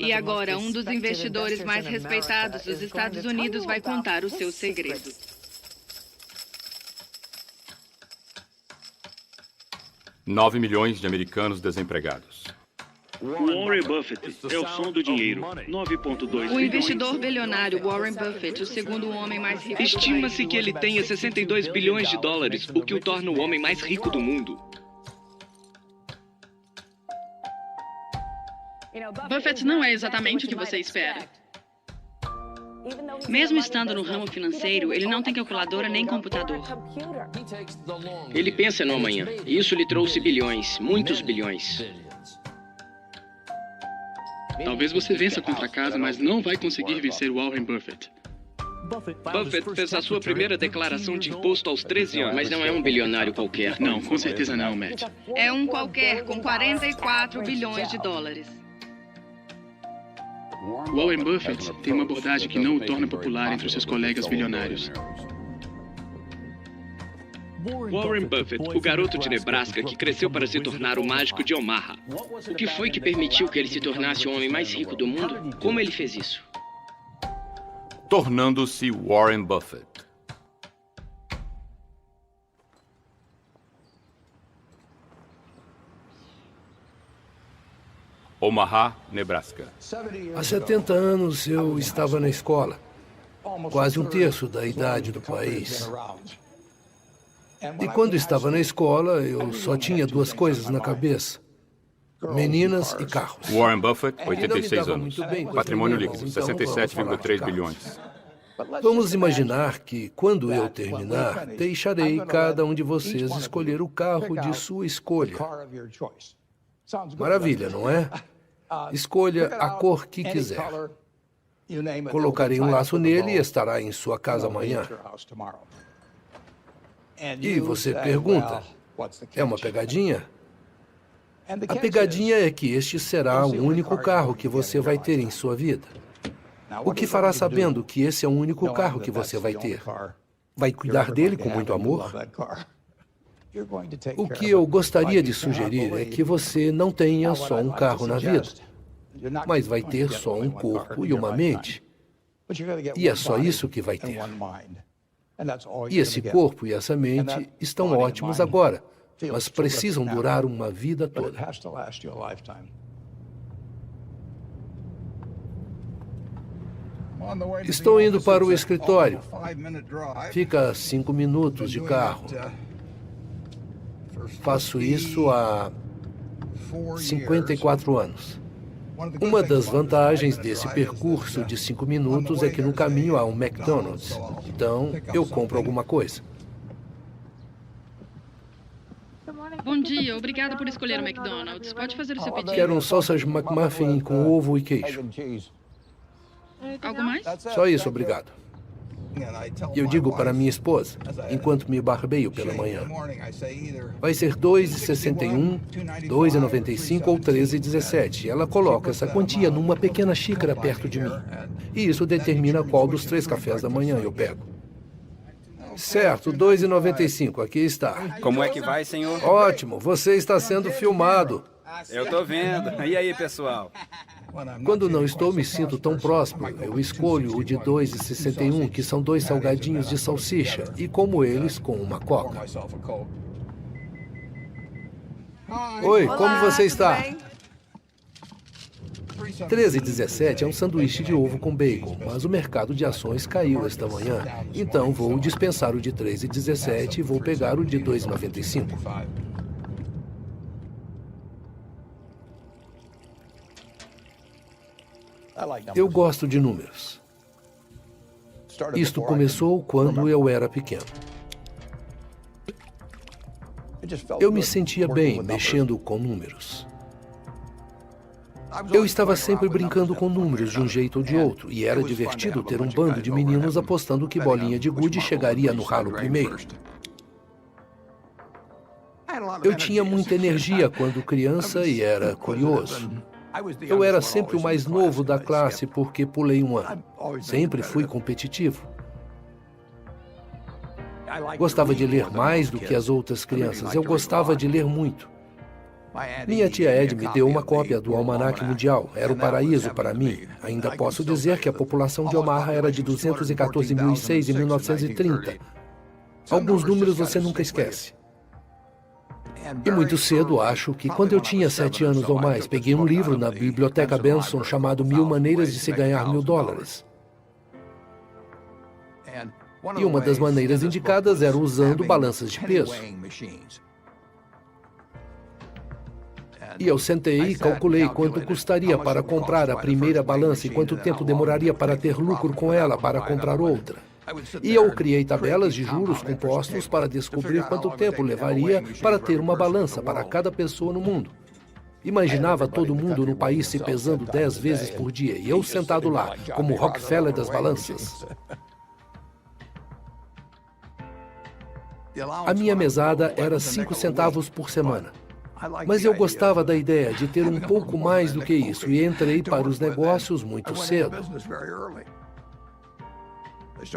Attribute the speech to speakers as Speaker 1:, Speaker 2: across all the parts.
Speaker 1: E agora, um dos investidores mais respeitados dos Estados Unidos vai contar o seu segredo.
Speaker 2: $9 milhões de americanos desempregados.
Speaker 3: Warren Buffett é o som do dinheiro. 9,2
Speaker 1: O investidor
Speaker 3: bilhões.
Speaker 1: bilionário Warren Buffett, o segundo homem mais rico do país.
Speaker 3: Estima-se que ele tenha 62 bilhões de dólares, o que o torna o homem mais rico do mundo.
Speaker 4: Buffett não é exatamente o que você espera. Mesmo estando no ramo financeiro, ele não tem calculadora nem computador.
Speaker 5: Ele pensa no amanhã. E isso lhe trouxe bilhões, muitos bilhões.
Speaker 4: Talvez você vença contra a casa, mas não vai conseguir vencer Warren Buffett.
Speaker 3: Buffett fez a sua primeira declaração de imposto aos 13 anos.
Speaker 5: Mas não é um bilionário qualquer.
Speaker 4: Não, com certeza não, Matt.
Speaker 1: É um qualquer com 44 bilhões de dólares.
Speaker 4: Warren Buffett tem uma abordagem que não o torna popular entre os seus colegas bilionários.
Speaker 3: Warren Buffett, o garoto de Nebraska que cresceu para se tornar o mágico de Omaha.
Speaker 5: O que foi que permitiu que ele se tornasse o homem mais rico do mundo? Como ele fez isso?
Speaker 2: Tornando-se Warren Buffett. Omaha, Nebraska.
Speaker 6: Há 70 anos eu estava na escola, quase um terço da idade do país. E quando estava na escola, eu só tinha duas coisas na cabeça: meninas e carros.
Speaker 2: Warren Buffett,
Speaker 6: E não
Speaker 2: 86
Speaker 6: lidava
Speaker 2: anos.
Speaker 6: muito bem com as
Speaker 2: Patrimônio
Speaker 6: meninas,
Speaker 2: líquido,
Speaker 6: então vamos falar de
Speaker 2: 67,3
Speaker 6: carros.
Speaker 2: bilhões.
Speaker 6: Vamos imaginar que, quando eu terminar, deixarei cada um de vocês escolher o carro de sua escolha. Maravilha, não é? Escolha a cor que quiser. Colocarei um laço nele e estará em sua casa amanhã. E você pergunta, é uma pegadinha? A pegadinha é que este será o único carro que você vai ter em sua vida. O que fará sabendo que esse é o único carro que você vai ter? Vai cuidar dele com muito amor? O que eu gostaria de sugerir é que você não tenha só um carro na vida, mas vai ter só um corpo e uma mente. E é só isso que vai ter. E esse corpo e essa mente estão ótimos agora, mas precisam durar uma vida toda. Estou indo para o escritório. Fica 5 minutos de carro. Faço isso há 54 anos. Uma das vantagens desse percurso de 5 minutos é que no caminho há um McDonald's. Então, eu compro alguma coisa.
Speaker 4: Bom dia, obrigada por escolher o McDonald's. Pode fazer o seu pedido.
Speaker 6: Quero um sausage McMuffin com ovo e queijo.
Speaker 4: Algo mais?
Speaker 6: Só isso, obrigado. E eu digo para minha esposa, enquanto me barbeio pela manhã, vai ser R$2,61, R$2,95 ou R$13,17. Ela coloca essa quantia numa pequena xícara perto de mim. E isso determina qual dos 3 cafés da manhã eu pego. Certo, R$2,95, aqui está.
Speaker 7: Como é que vai, senhor?
Speaker 6: Ótimo, você está sendo filmado.
Speaker 7: Eu tô vendo. E aí, pessoal?
Speaker 6: Quando não estou, me sinto tão próximo. Eu escolho o de R$2,61, que são 2 salgadinhos de salsicha, e como eles com uma coca. Oi, como você está? R$13,17 é um sanduíche de ovo com bacon, mas o mercado de ações caiu esta manhã. Então vou dispensar o de R$13,17 e vou pegar o de R$2,95. Eu gosto de números. Isto começou quando eu era pequeno. Eu me sentia bem mexendo com números. Eu estava sempre brincando com números de um jeito ou de outro, e era divertido ter um bando de meninos apostando que bolinha de gude chegaria no ralo primeiro. Eu tinha muita energia quando criança e era curioso. Eu era sempre o mais novo da classe porque pulei um ano. Sempre fui competitivo. Gostava de ler mais do que as outras crianças. Eu gostava de ler muito. Minha tia Ed me deu uma cópia do Almanaque Mundial. Era o paraíso para mim. Ainda posso dizer que a população de Omaha era de 214.006 em 1930. Alguns números você nunca esquece. E muito cedo, acho que quando eu tinha 7 anos ou mais, peguei um livro na Biblioteca Benson chamado 1000 Maneiras de se Ganhar $1000. E uma das maneiras indicadas era usando balanças de peso. E eu sentei e calculei quanto custaria para comprar a primeira balança e quanto tempo demoraria para ter lucro com ela para comprar outra. E eu criei tabelas de juros compostos para descobrir quanto tempo levaria para ter uma balança para cada pessoa no mundo. Imaginava todo mundo no país se pesando 10 vezes por dia e eu sentado lá, como o Rockefeller das balanças. A minha mesada era 5 centavos por semana. Mas eu gostava da ideia de ter um pouco mais do que isso e entrei para os negócios muito cedo.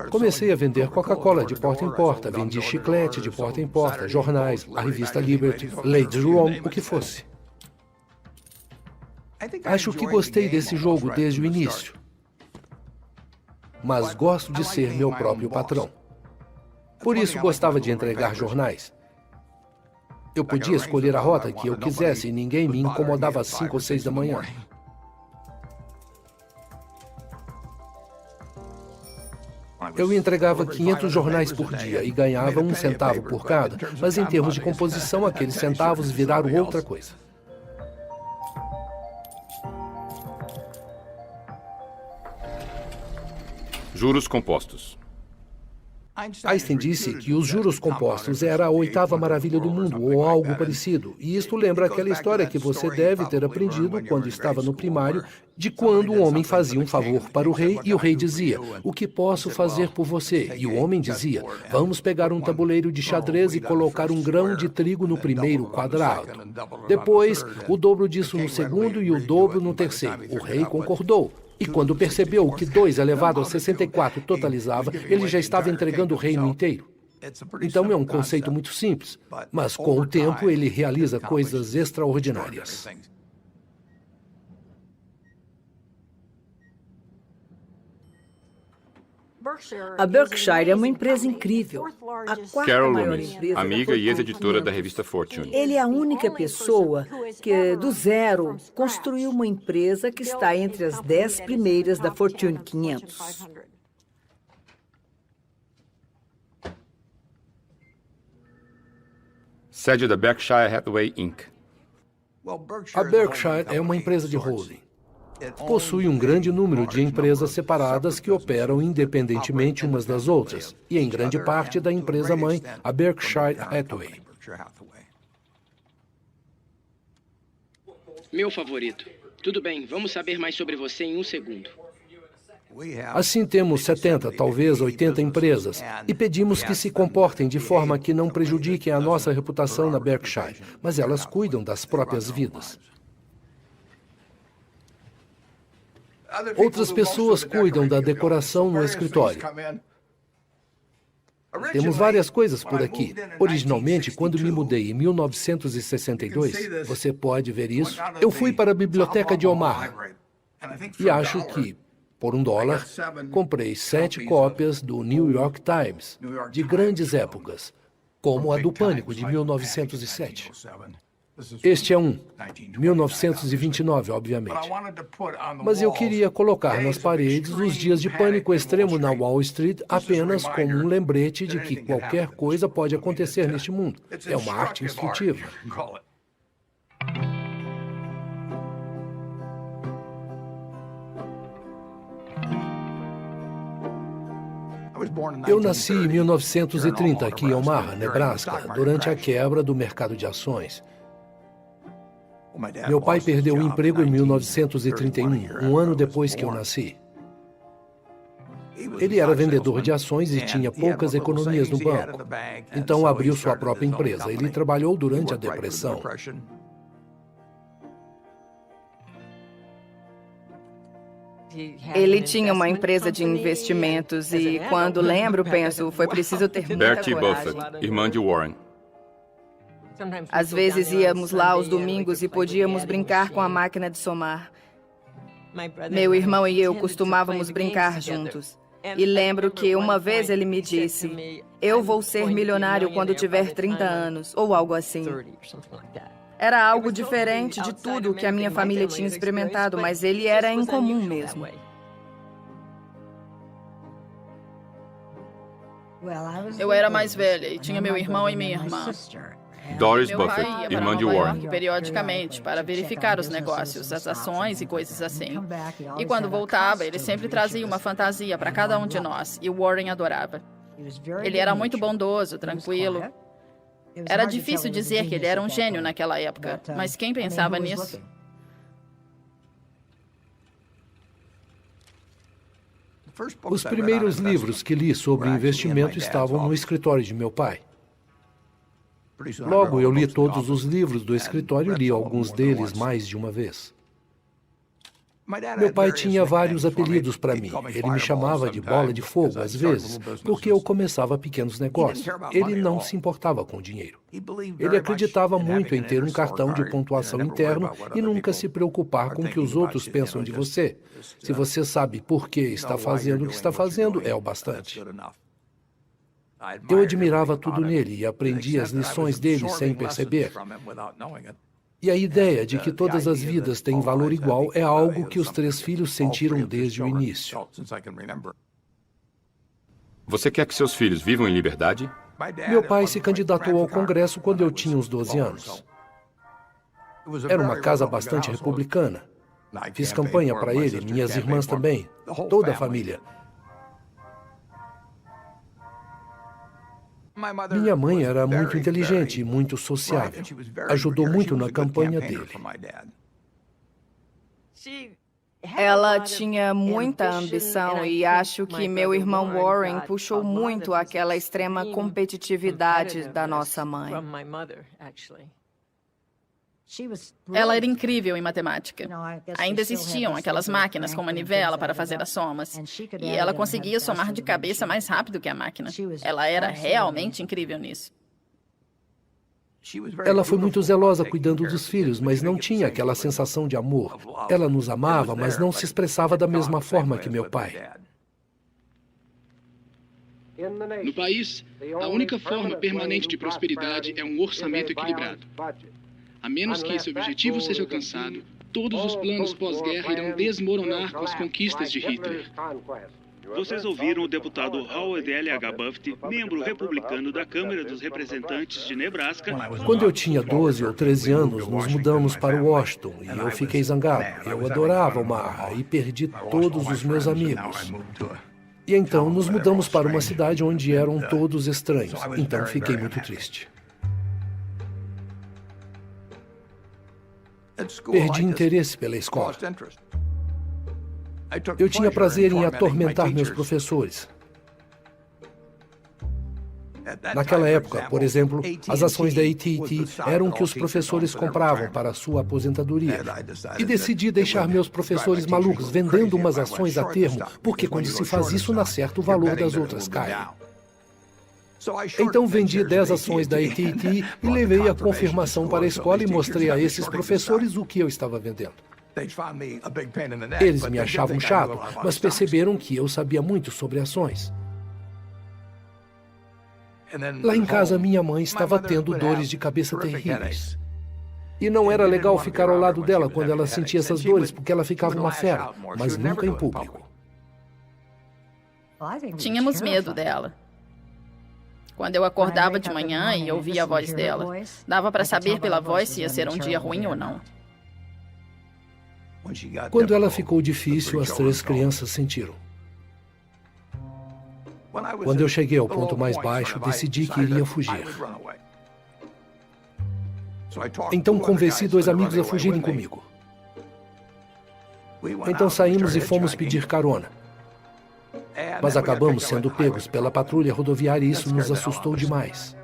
Speaker 6: Comecei a vender Coca-Cola de porta em porta, vendi chiclete de porta em porta, jornais, a revista Liberty, Ladies' Room, o que fosse. Acho que gostei desse jogo desde o início. Mas gosto de ser meu próprio patrão. Por isso gostava de entregar jornais. Eu podia escolher a rota que eu quisesse e ninguém me incomodava às 5 ou 6 da manhã. Eu entregava 500 jornais por dia e ganhava 1 centavo por cada, mas em termos de composição, aqueles centavos viraram outra coisa.
Speaker 2: Juros compostos.
Speaker 6: Einstein disse que os juros compostos era a 8ª maravilha do mundo, ou algo parecido. E isto lembra aquela história que você deve ter aprendido quando estava no primário, de quando um homem fazia um favor para o rei e o rei dizia, "O que posso fazer por você?" E o homem dizia, "Vamos pegar um tabuleiro de xadrez e colocar um grão de trigo no primeiro quadrado. Depois, o dobro disso no segundo e o dobro no terceiro." O rei concordou. E quando percebeu que 2 elevado a 64 totalizava, ele já estava entregando o reino inteiro. Então é um conceito muito simples, mas com o tempo ele realiza coisas extraordinárias.
Speaker 8: A Berkshire é uma empresa incrível. A 4ª
Speaker 2: Carol
Speaker 8: maior
Speaker 2: Loomis,
Speaker 8: empresa
Speaker 2: amiga
Speaker 8: da
Speaker 2: e
Speaker 8: Fortune
Speaker 2: ex-editora da
Speaker 8: 500.
Speaker 2: revista Fortune.
Speaker 8: Ele é a única pessoa que, do zero, construiu uma empresa que está entre as 10 primeiras da Fortune 500.
Speaker 2: Sede da Berkshire Hathaway Inc.
Speaker 6: A Berkshire é uma empresa de holding. Possui um grande número de empresas separadas que operam independentemente umas das outras, e em grande parte da empresa-mãe, a Berkshire Hathaway.
Speaker 5: Meu favorito. Tudo bem, vamos saber mais sobre você em 1 segundo.
Speaker 6: Assim temos 70, talvez 80 empresas, e pedimos que se comportem de forma que não prejudiquem a nossa reputação na Berkshire, mas elas cuidam das próprias vidas. Outras pessoas cuidam da decoração no escritório. Temos várias coisas por aqui. Originalmente, quando me mudei em 1962, você pode ver isso, eu fui para a biblioteca de Omaha e acho que, por $1, comprei 7 cópias do New York Times, de grandes épocas, como a do Pânico, de 1907. Este é 1929, obviamente. Mas eu queria colocar nas paredes os dias de pânico extremo na Wall Street apenas como um lembrete de que qualquer coisa pode acontecer neste mundo. É uma arte instrutiva. Eu nasci em 1930 aqui em Omaha, Nebraska, durante a quebra do mercado de ações. Meu pai perdeu o emprego em 1931, um ano depois que eu nasci. Ele era vendedor de ações e tinha poucas economias no banco. Então abriu sua própria empresa. Ele trabalhou durante a Depressão.
Speaker 9: Ele tinha uma empresa de investimentos e, quando lembro, penso, foi preciso ter muita
Speaker 2: Bertie
Speaker 9: coragem.
Speaker 2: Buffett, irmã de Warren.
Speaker 9: Às vezes íamos lá aos domingos e podíamos brincar com a máquina de somar. Meu irmão e eu costumávamos brincar juntos. E lembro que uma vez ele me disse: "Eu vou ser milionário quando tiver 30 anos", ou algo assim. Era algo diferente de tudo o que a minha família tinha experimentado, mas ele era incomum mesmo.
Speaker 10: Eu era mais velha e tinha meu irmão e minha irmã.
Speaker 2: Doris
Speaker 10: Meu pai
Speaker 2: Buffett,
Speaker 10: ia para
Speaker 2: irmã de
Speaker 10: Nova
Speaker 2: Warren.
Speaker 10: York periodicamente para verificar os negócios, as ações e coisas assim. E quando voltava, ele sempre trazia uma fantasia para cada um de nós, e o Warren adorava. Ele era muito bondoso, tranquilo. Era difícil dizer que ele era um gênio naquela época, mas quem pensava nisso?
Speaker 6: Os primeiros livros que li sobre investimento estavam no escritório de meu pai. Logo, eu li todos os livros do escritório e li alguns deles mais de uma vez. Meu pai tinha vários apelidos para mim. Ele me chamava de bola de fogo, às vezes, porque eu começava pequenos negócios. Ele não se importava com dinheiro. Ele acreditava muito em ter um cartão de pontuação interno e nunca se preocupar com o que os outros pensam de você. Se você sabe por que está fazendo o que está fazendo, é o bastante. Eu admirava tudo nele e aprendi as lições dele sem perceber. E a ideia de que todas as vidas têm valor igual é algo que os 3 filhos sentiram desde o início.
Speaker 2: Você quer que seus filhos vivam em liberdade?
Speaker 6: Meu pai se candidatou ao Congresso quando eu tinha uns 12 anos. Era uma casa bastante republicana. Fiz campanha para ele, minhas irmãs também, toda a família. Minha mãe era muito inteligente e muito sociável. Ajudou muito na campanha dele.
Speaker 9: Ela tinha muita ambição e acho que meu irmão Warren puxou muito aquela extrema competitividade da nossa mãe.
Speaker 10: Ela era incrível em matemática. Ainda existiam aquelas máquinas com manivela para fazer as somas. E ela conseguia somar de cabeça mais rápido que a máquina. Ela era realmente incrível nisso.
Speaker 6: Ela foi muito zelosa cuidando dos filhos, mas não tinha aquela sensação de amor. Ela nos amava, mas não se expressava da mesma forma que meu pai.
Speaker 4: No país, a única forma permanente de prosperidade é um orçamento equilibrado. A menos que esse objetivo seja alcançado, todos os planos pós-guerra irão desmoronar com as conquistas de Hitler.
Speaker 11: Vocês ouviram o deputado Howard L. H. Buffett, membro republicano da Câmara dos Representantes de Nebraska.
Speaker 6: Quando eu tinha 12 ou 13 anos, nos mudamos para Washington e eu fiquei zangado. Eu adorava Omaha e perdi todos os meus amigos. E então nos mudamos para uma cidade onde eram todos estranhos. Então fiquei muito triste. Perdi interesse pela escola. Eu tinha prazer em atormentar meus professores. Naquela época, por exemplo, as ações da AT&T eram o que os professores compravam para a sua aposentadoria. E decidi deixar meus professores malucos vendendo umas ações a termo, porque quando se faz isso, na certa, o valor das outras cai. Então vendi 10 ações da AT&T e levei a confirmação para a escola e mostrei a esses professores o que eu estava vendendo. Eles me achavam chato, mas perceberam que eu sabia muito sobre ações. Lá em casa, minha mãe estava tendo dores de cabeça terríveis. E não era legal ficar ao lado dela quando ela sentia essas dores, porque ela ficava uma fera, mas nunca em público.
Speaker 10: Tínhamos medo dela. Quando eu acordava de manhã e ouvia a voz dela, dava para saber pela voz se ia ser um dia ruim ou não.
Speaker 6: Quando ela ficou difícil, as 3 crianças sentiram. Quando eu cheguei ao ponto mais baixo, decidi que iria fugir. Então convenci 2 amigos a fugirem comigo. Então saímos e fomos pedir carona. Mas acabamos sendo pegos pela patrulha rodoviária e isso nos assustou demais.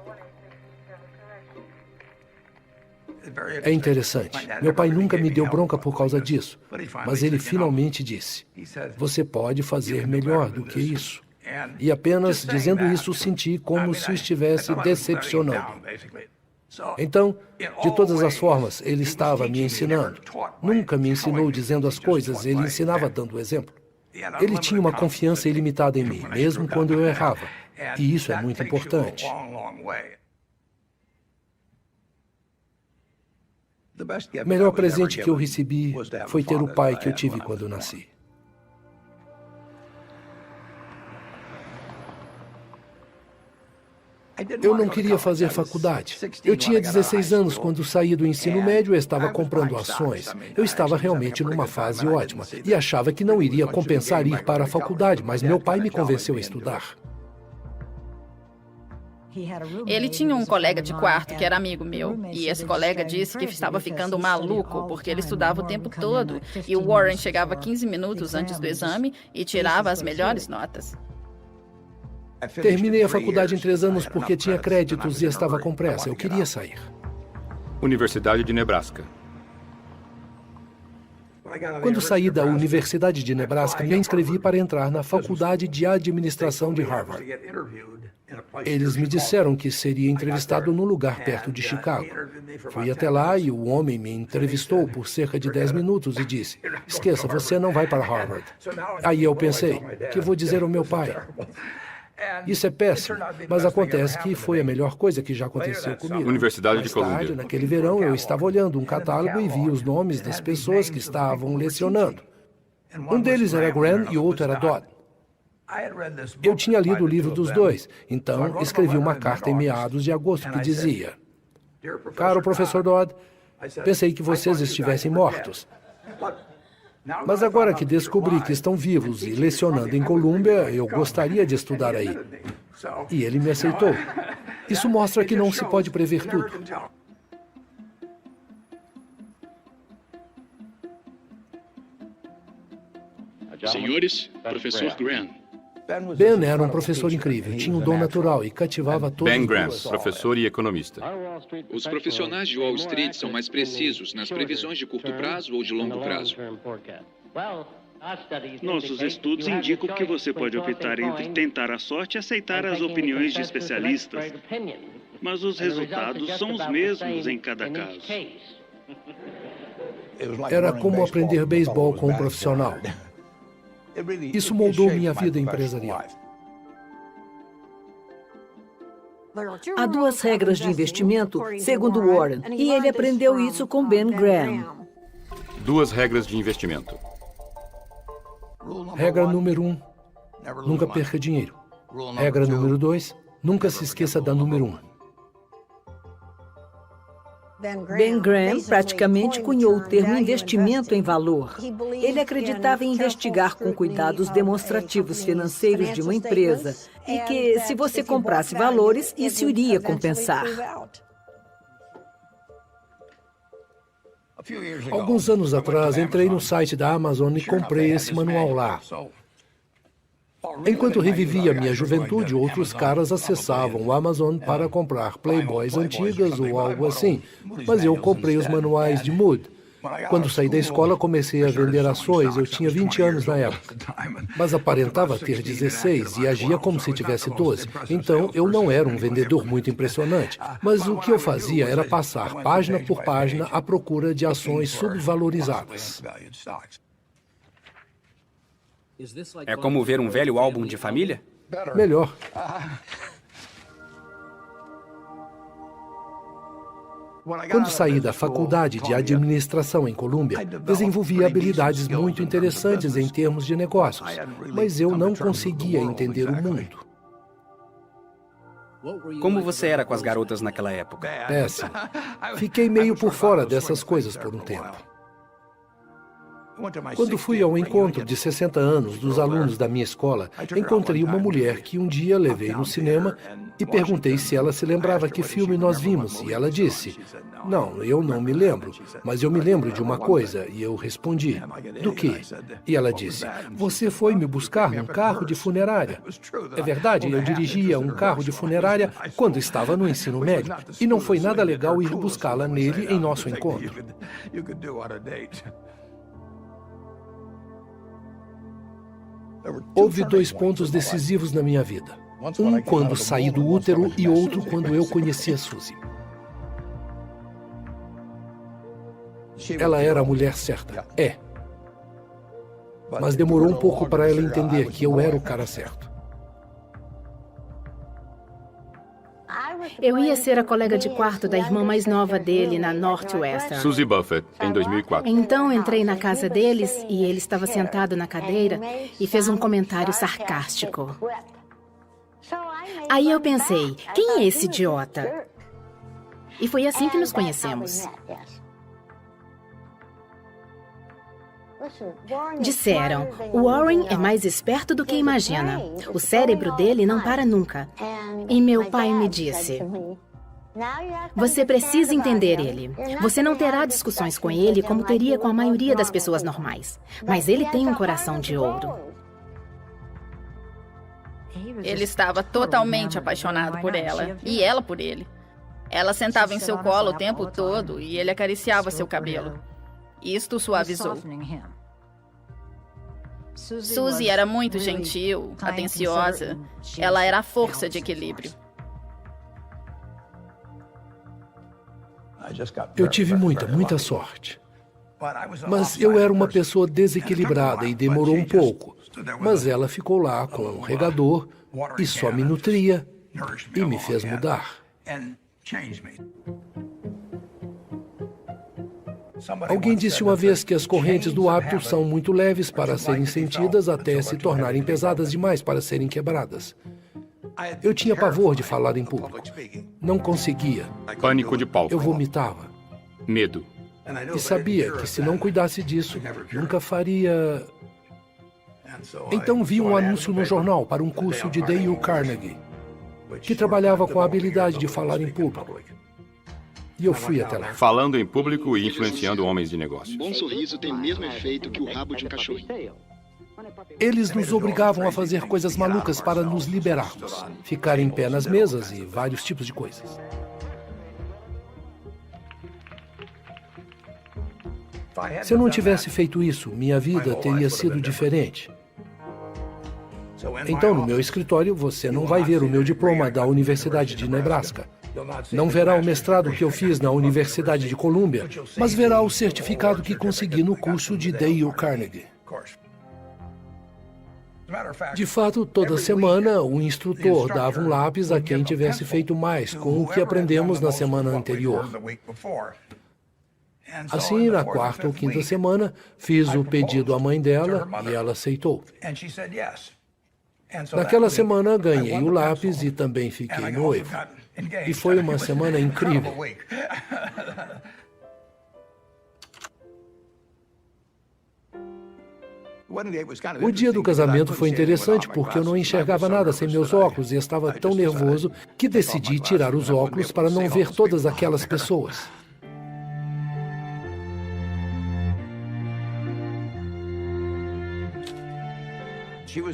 Speaker 6: É interessante. Meu pai nunca me deu bronca por causa disso, mas ele finalmente disse: "Você pode fazer melhor do que isso." E apenas dizendo isso, senti como se o estivesse decepcionando. Então, de todas as formas, ele estava me ensinando. Nunca me ensinou dizendo as coisas, ele ensinava dando o exemplo. Ele tinha uma confiança ilimitada em mim, mesmo quando eu errava. E isso é muito importante. O melhor presente que eu recebi foi ter o pai que eu tive quando eu nasci. Eu não queria fazer faculdade. Eu tinha 16 anos quando saí do ensino médio e estava comprando ações. Eu estava realmente numa fase ótima e achava que não iria compensar ir para a faculdade, mas meu pai me convenceu a estudar.
Speaker 10: Ele tinha um colega de quarto que era amigo meu, e esse colega disse que estava ficando maluco porque ele estudava o tempo todo, e o Warren chegava 15 minutos antes do exame e tirava as melhores notas.
Speaker 6: Terminei a faculdade em 3 anos porque tinha créditos e estava com pressa. Eu queria sair.
Speaker 2: Universidade de Nebraska.
Speaker 6: Quando saí da Universidade de Nebraska, me inscrevi para entrar na Faculdade de Administração de Harvard. Eles me disseram que seria entrevistado num lugar perto de Chicago. Fui até lá e o homem me entrevistou por cerca de 10 minutos e disse: "Esqueça, você não vai para Harvard." Aí eu pensei, o que vou dizer ao meu pai? Isso é péssimo, mas acontece que foi a melhor coisa que já aconteceu comigo.
Speaker 2: Universidade de
Speaker 6: Mais tarde, naquele verão, eu estava olhando um catálogo e vi os nomes das pessoas que estavam lecionando. Um deles era Graham e o outro era Dodd. Eu tinha lido o livro dos dois, então escrevi uma carta em meados de agosto que dizia: "Caro professor Dodd, pensei que vocês estivessem mortos. Mas agora que descobri que estão vivos e lecionando em Colômbia, eu gostaria de estudar aí." E ele me aceitou. Isso mostra que não se pode prever tudo.
Speaker 4: Senhores, professor Graham.
Speaker 6: Ben era um professor incrível, tinha um dom natural e cativava todos.
Speaker 2: Ben Graham, professor e economista.
Speaker 3: Os profissionais de Wall Street são mais precisos nas previsões de curto prazo ou de longo prazo.
Speaker 11: Nossos estudos indicam que você pode optar entre tentar a sorte e aceitar as opiniões de especialistas. Mas os resultados são os mesmos em cada caso.
Speaker 6: Era como aprender beisebol com um profissional. Isso moldou minha vida empresarial.
Speaker 8: Há 2 regras de investimento, segundo Warren, e ele aprendeu isso com Ben Graham.
Speaker 2: 2 regras de investimento.
Speaker 6: Regra número 1, nunca perca dinheiro. Regra número 2, nunca se esqueça da número 1.
Speaker 8: Ben Graham praticamente cunhou o termo investimento em valor. Ele acreditava em investigar com cuidado os demonstrativos financeiros de uma empresa e que, se você comprasse valores, isso iria compensar.
Speaker 6: Alguns anos atrás, entrei no site da Amazon e comprei esse manual lá. Enquanto revivia minha juventude, outros caras acessavam o Amazon para comprar Playboys antigas ou algo assim, mas eu comprei os manuais de Mood. Quando saí da escola, comecei a vender ações. Eu tinha 20 anos na época, mas aparentava ter 16 e agia como se tivesse 12. Então, eu não era um vendedor muito impressionante, mas o que eu fazia era passar página por página à procura de ações subvalorizadas.
Speaker 7: É como ver um velho álbum de família?
Speaker 6: Melhor. Quando saí da Faculdade de Administração em Colômbia, desenvolvi habilidades muito interessantes em termos de negócios, mas eu não conseguia entender o mundo.
Speaker 7: Como você era com as garotas naquela época?
Speaker 6: Péssimo. Fiquei meio por fora dessas coisas por um tempo. Quando fui ao encontro de 60 anos dos alunos da minha escola, encontrei uma mulher que um dia levei no cinema e perguntei se ela se lembrava que filme nós vimos. E ela disse: "Não, eu não me lembro, mas eu me lembro de uma coisa." E eu respondi: "Do quê?" E ela disse: "Você foi me buscar num carro de funerária." É verdade, eu dirigia um carro de funerária quando estava no ensino médio, e não foi nada legal ir buscá-la nele em nosso encontro. Houve 2 pontos decisivos na minha vida. Um quando saí do útero e outro quando eu conheci a Suzy. Ela era a mulher certa. É. Mas demorou um pouco para ela entender que eu era o cara certo.
Speaker 12: Eu ia ser a colega de quarto da irmã mais nova dele na Northwestern.
Speaker 2: Suzy Buffett, em 2004.
Speaker 12: Então entrei na casa deles e ele estava sentado na cadeira e fez um comentário sarcástico. Aí eu pensei, quem é esse idiota? E foi assim que nos conhecemos. Disseram, o Warren é mais esperto do que imagina. O cérebro dele não para nunca. E meu pai me disse, você precisa entender ele. Você não terá discussões com ele como teria com a maioria das pessoas normais. Mas ele tem um coração de ouro.
Speaker 10: Ele estava totalmente apaixonado por ela, e ela por ele. Ela sentava em seu colo o tempo todo e ele acariciava seu cabelo. Isto o suavizou. Suzy era muito gentil, atenciosa. Ela era a força de equilíbrio.
Speaker 6: Eu tive muita sorte. Mas eu era uma pessoa desequilibrada e demorou um pouco. Mas ela ficou lá com um regador e só me nutria e me fez mudar. Alguém disse uma vez que as correntes do hábito são muito leves para serem sentidas até se tornarem pesadas demais para serem quebradas. Eu tinha pavor de falar em público. Não conseguia.
Speaker 2: Pânico de palco.
Speaker 6: Eu vomitava.
Speaker 2: Medo.
Speaker 6: E sabia que se não cuidasse disso, nunca faria... Então vi um anúncio no jornal para um curso de Dale Carnegie, que trabalhava com a habilidade de falar em público. E eu fui até lá.
Speaker 2: Falando em público e influenciando homens de negócios.
Speaker 4: Um bom sorriso tem o mesmo efeito que o rabo de um cachorrinho.
Speaker 6: Eles nos obrigavam a fazer coisas malucas para nos liberarmos. Ficar em pé nas mesas e vários tipos de coisas. Se eu não tivesse feito isso, minha vida teria sido diferente. Então, no meu escritório, você não vai ver o meu diploma da Universidade de Nebraska. Não verá o mestrado que eu fiz na Universidade de Columbia, mas verá o certificado que consegui no curso de Dale Carnegie. De fato, toda semana, o instrutor dava um lápis a quem tivesse feito mais com o que aprendemos na semana anterior. Assim, na quarta ou quinta semana, fiz o pedido à mãe dela e ela aceitou. Naquela semana, ganhei o lápis e também fiquei noivo. E foi uma semana incrível. O dia do casamento foi interessante porque eu não enxergava nada sem meus óculos e estava tão nervoso que decidi tirar os óculos para não ver todas aquelas pessoas.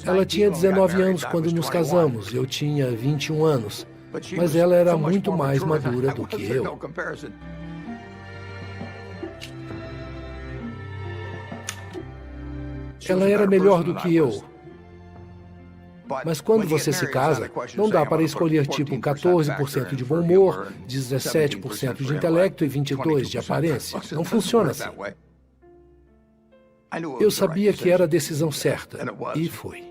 Speaker 6: Ela tinha 19 anos quando nos casamos, eu tinha 21 anos, mas ela era muito mais madura do que eu. Ela era melhor do que eu. Mas quando você se casa, não dá para escolher tipo 14% de bom humor, 17% de intelecto e 22% de aparência. Não funciona assim. Eu sabia que era a decisão certa, e foi.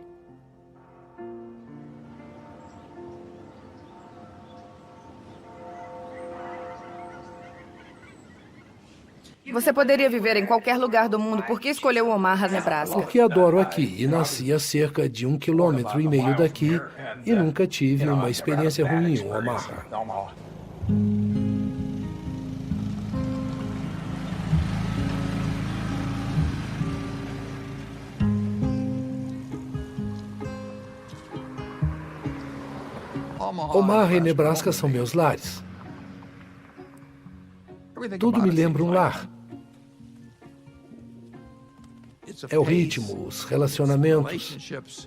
Speaker 9: Você poderia viver em qualquer lugar do mundo. Por que escolheu Omaha, Nebraska?
Speaker 6: Porque adoro aqui e nasci a cerca de 1,5 km daqui e nunca tive uma experiência ruim em Omaha. Omaha e Nebraska são meus lares. Tudo me lembra um lar. É o ritmo, os relacionamentos.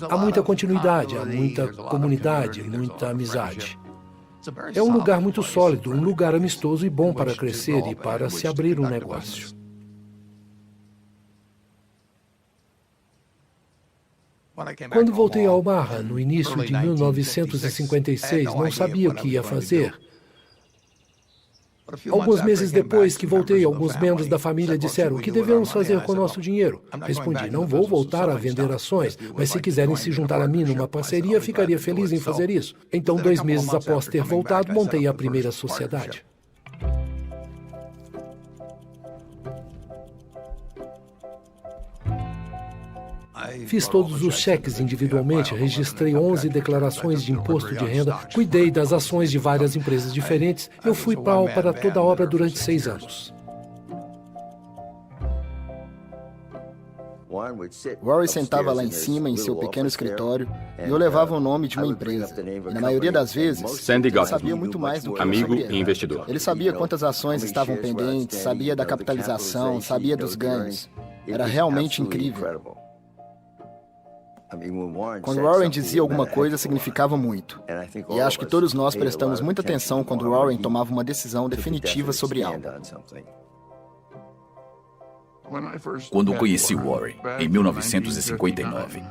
Speaker 6: Há muita continuidade, há muita comunidade, muita amizade. É um lugar muito sólido, um lugar amistoso e bom para crescer e para se abrir um negócio. Quando voltei a Omaha, no início de 1956, não sabia o que ia fazer. Alguns meses depois que voltei, alguns membros da família disseram: o que devemos fazer com o nosso dinheiro? Respondi: não vou voltar a vender ações, mas se quiserem se juntar a mim numa parceria, ficaria feliz em fazer isso. Então, 2 meses após ter voltado, montei a primeira sociedade. Fiz todos os cheques individualmente, registrei 11 declarações de imposto de renda, cuidei das ações de várias empresas diferentes. Eu fui pau para toda a obra durante 6 anos.
Speaker 13: Warren sentava lá em cima, em seu pequeno escritório, e eu levava o nome de uma empresa. E na maioria das vezes,
Speaker 2: Sandy
Speaker 13: ele sabia muito mais do que
Speaker 2: amigo
Speaker 13: eu sabia.
Speaker 2: e investidor.
Speaker 13: Ele sabia quantas ações estavam pendentes, sabia da capitalização, sabia dos ganhos. Era realmente incrível. Quando Warren dizia alguma coisa, significava muito. E acho que todos nós prestamos muita atenção quando Warren tomava uma decisão definitiva sobre algo.
Speaker 14: Quando conheci Warren, em 1959,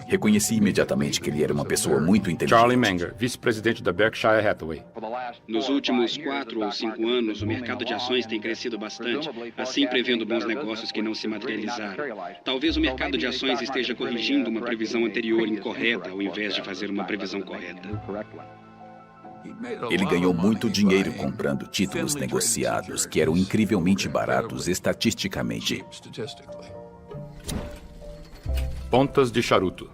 Speaker 14: reconheci imediatamente que ele era uma pessoa muito inteligente.
Speaker 2: Charlie Munger, vice-presidente da Berkshire Hathaway.
Speaker 3: Nos últimos 4 ou 5 anos, o mercado de ações tem crescido bastante, assim prevendo bons negócios que não se materializaram. Talvez o mercado de ações esteja corrigindo uma previsão anterior incorreta, ao invés de fazer uma previsão correta.
Speaker 14: Ele ganhou muito dinheiro comprando títulos negociados, que eram incrivelmente baratos estatisticamente.
Speaker 2: Pontas de charuto.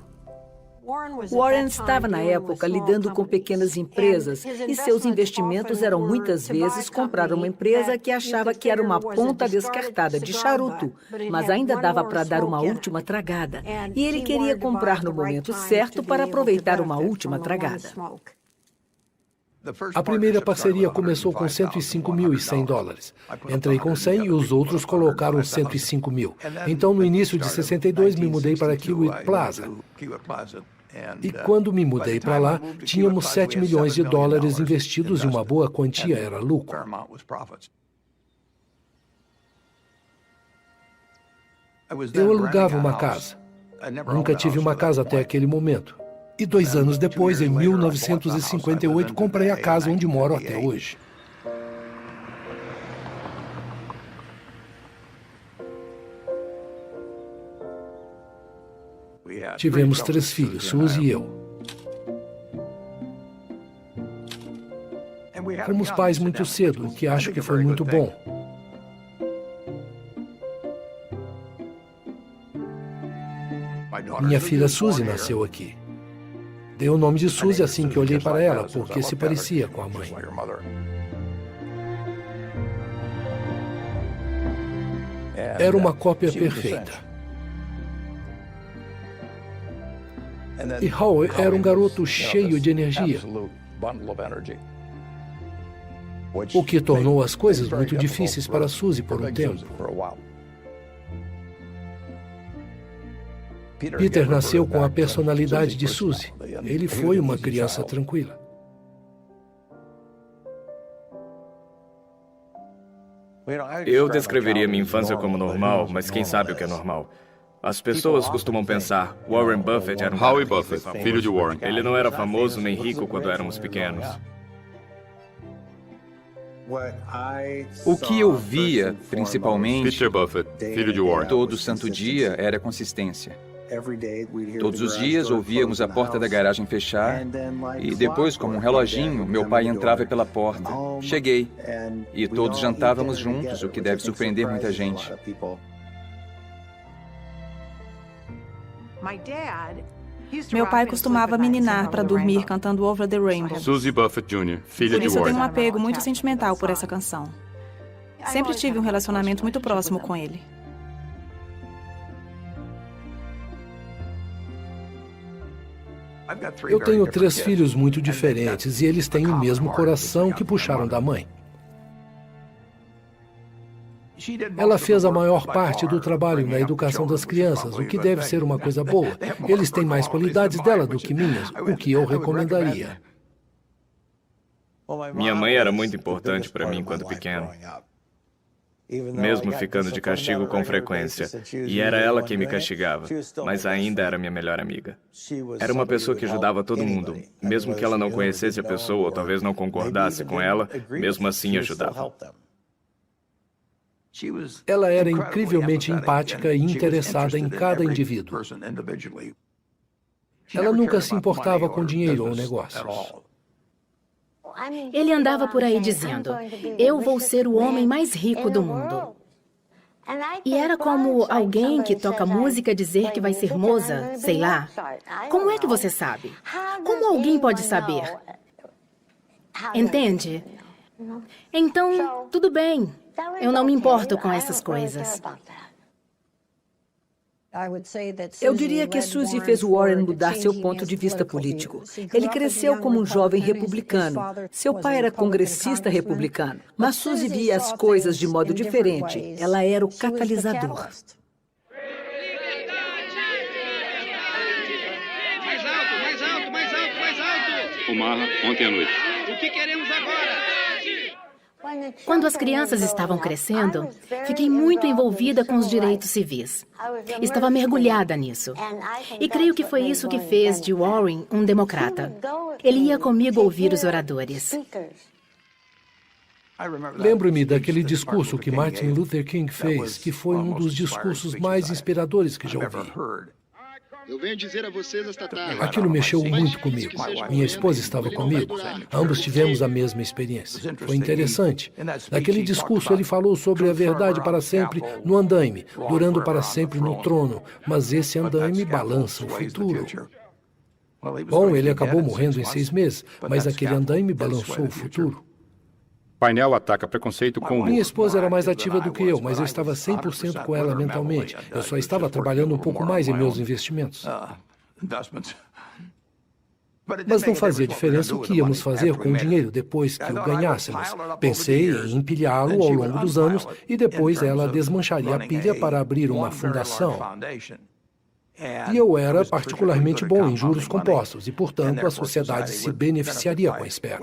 Speaker 8: Warren estava na época lidando com pequenas empresas e seus investimentos eram muitas vezes comprar uma empresa que achava que era uma ponta descartada de charuto, mas ainda dava para dar uma última tragada. E ele queria comprar no momento certo para aproveitar uma última tragada.
Speaker 6: A primeira parceria começou com $105.100. Entrei com 100 e os outros colocaram 105 mil. Então, no início de 62, me mudei para Kiewit Plaza. E quando me mudei para lá, tínhamos $7 milhões investidos e uma boa quantia era lucro. Eu alugava uma casa. Nunca tive uma casa até aquele momento. E 2 anos depois, em 1958, comprei a casa onde moro até hoje. Tivemos 3 filhos, Suzy e eu. Fomos pais muito cedo, o que acho que foi muito bom. Minha filha Suzy nasceu aqui. Dei o nome de Suzy assim que olhei para ela, porque se parecia com a mãe. Era uma cópia perfeita. E Howell era um garoto cheio de energia, o que tornou as coisas muito difíceis para Suzy por um tempo. Peter nasceu com a personalidade de Suzy. Ele foi uma criança tranquila.
Speaker 15: Eu descreveria minha infância como normal, mas quem sabe o que é normal? As pessoas costumam pensar, Warren Buffett era um
Speaker 2: Howie Buffett, filho de Warren.
Speaker 15: Ele não era famoso nem rico quando éramos pequenos.
Speaker 7: O que eu via, principalmente,
Speaker 2: Peter Buffett, filho de Warren.
Speaker 7: todo santo dia, era consistência. Todos os dias ouvíamos a porta da garagem fechar e depois, como um reloginho, meu pai entrava pela porta. Cheguei. E todos jantávamos juntos, o que deve surpreender muita gente.
Speaker 16: Meu pai costumava me ninar para dormir cantando Over the Rainbow.
Speaker 2: Suzy Buffett Jr., filha
Speaker 16: Por
Speaker 2: de
Speaker 16: isso eu tenho um
Speaker 2: Warren.
Speaker 16: apego muito sentimental por essa canção. Sempre tive um relacionamento muito próximo com ele.
Speaker 6: Eu tenho 3 filhos muito diferentes e eles têm o mesmo coração que puxaram da mãe. Ela fez a maior parte do trabalho na educação das crianças, o que deve ser uma coisa boa. Eles têm mais qualidades dela do que minhas, o que eu recomendaria.
Speaker 15: Minha mãe era muito importante para mim quando pequeno. mesmo ficando de castigo com frequência. E era ela quem me castigava, mas ainda era minha melhor amiga. Era uma pessoa que ajudava todo mundo, mesmo que ela não conhecesse a pessoa ou talvez não concordasse com ela, mesmo assim ajudava.
Speaker 6: Ela era incrivelmente empática e interessada em cada indivíduo. Ela nunca se importava com dinheiro ou negócios.
Speaker 12: Ele andava por aí dizendo, eu vou ser o homem mais rico do mundo. E era como alguém que toca música dizer que vai ser Mozart, sei lá. Como é que você sabe? Como alguém pode saber? Entende? Então, tudo bem. Eu não me importo com essas coisas.
Speaker 8: Eu diria que Suzy fez Warren mudar seu ponto de vista político. Ele cresceu como um jovem republicano. Seu pai era congressista republicano. Mas Suzy via as coisas de modo diferente. Ela era o catalisador.
Speaker 3: Mais alto, mais alto, mais alto, mais alto!
Speaker 2: Omaha, ontem à noite.
Speaker 3: O que queremos agora?
Speaker 12: Quando as crianças estavam crescendo, fiquei muito envolvida com os direitos civis. Estava mergulhada nisso. E creio que foi isso que fez de Warren um democrata. Ele ia comigo ouvir os oradores.
Speaker 6: Lembro-me daquele discurso que Martin Luther King fez, que foi um dos discursos mais inspiradores que já ouvi.
Speaker 4: Eu venho dizer a vocês esta tarde.
Speaker 6: Aquilo mexeu muito comigo. Minha esposa estava comigo. Ambos tivemos a mesma experiência. Foi interessante. Naquele discurso ele falou sobre a verdade para sempre no andaime, durando para sempre no trono. Mas esse andaime balança o futuro. Bom, ele acabou morrendo em 6 meses, mas aquele andaime balançou o futuro.
Speaker 2: Painel ataca preconceito com humor.
Speaker 6: Minha esposa era mais ativa do que eu, mas eu estava 100% com ela mentalmente. Eu só estava trabalhando um pouco mais em meus investimentos. Mas não fazia diferença o que íamos fazer com o dinheiro depois que o ganhássemos. Pensei em empilhá-lo ao longo dos anos e depois ela desmancharia a pilha para abrir uma fundação. E eu era particularmente bom em juros compostos e, portanto, a sociedade se beneficiaria com a espera.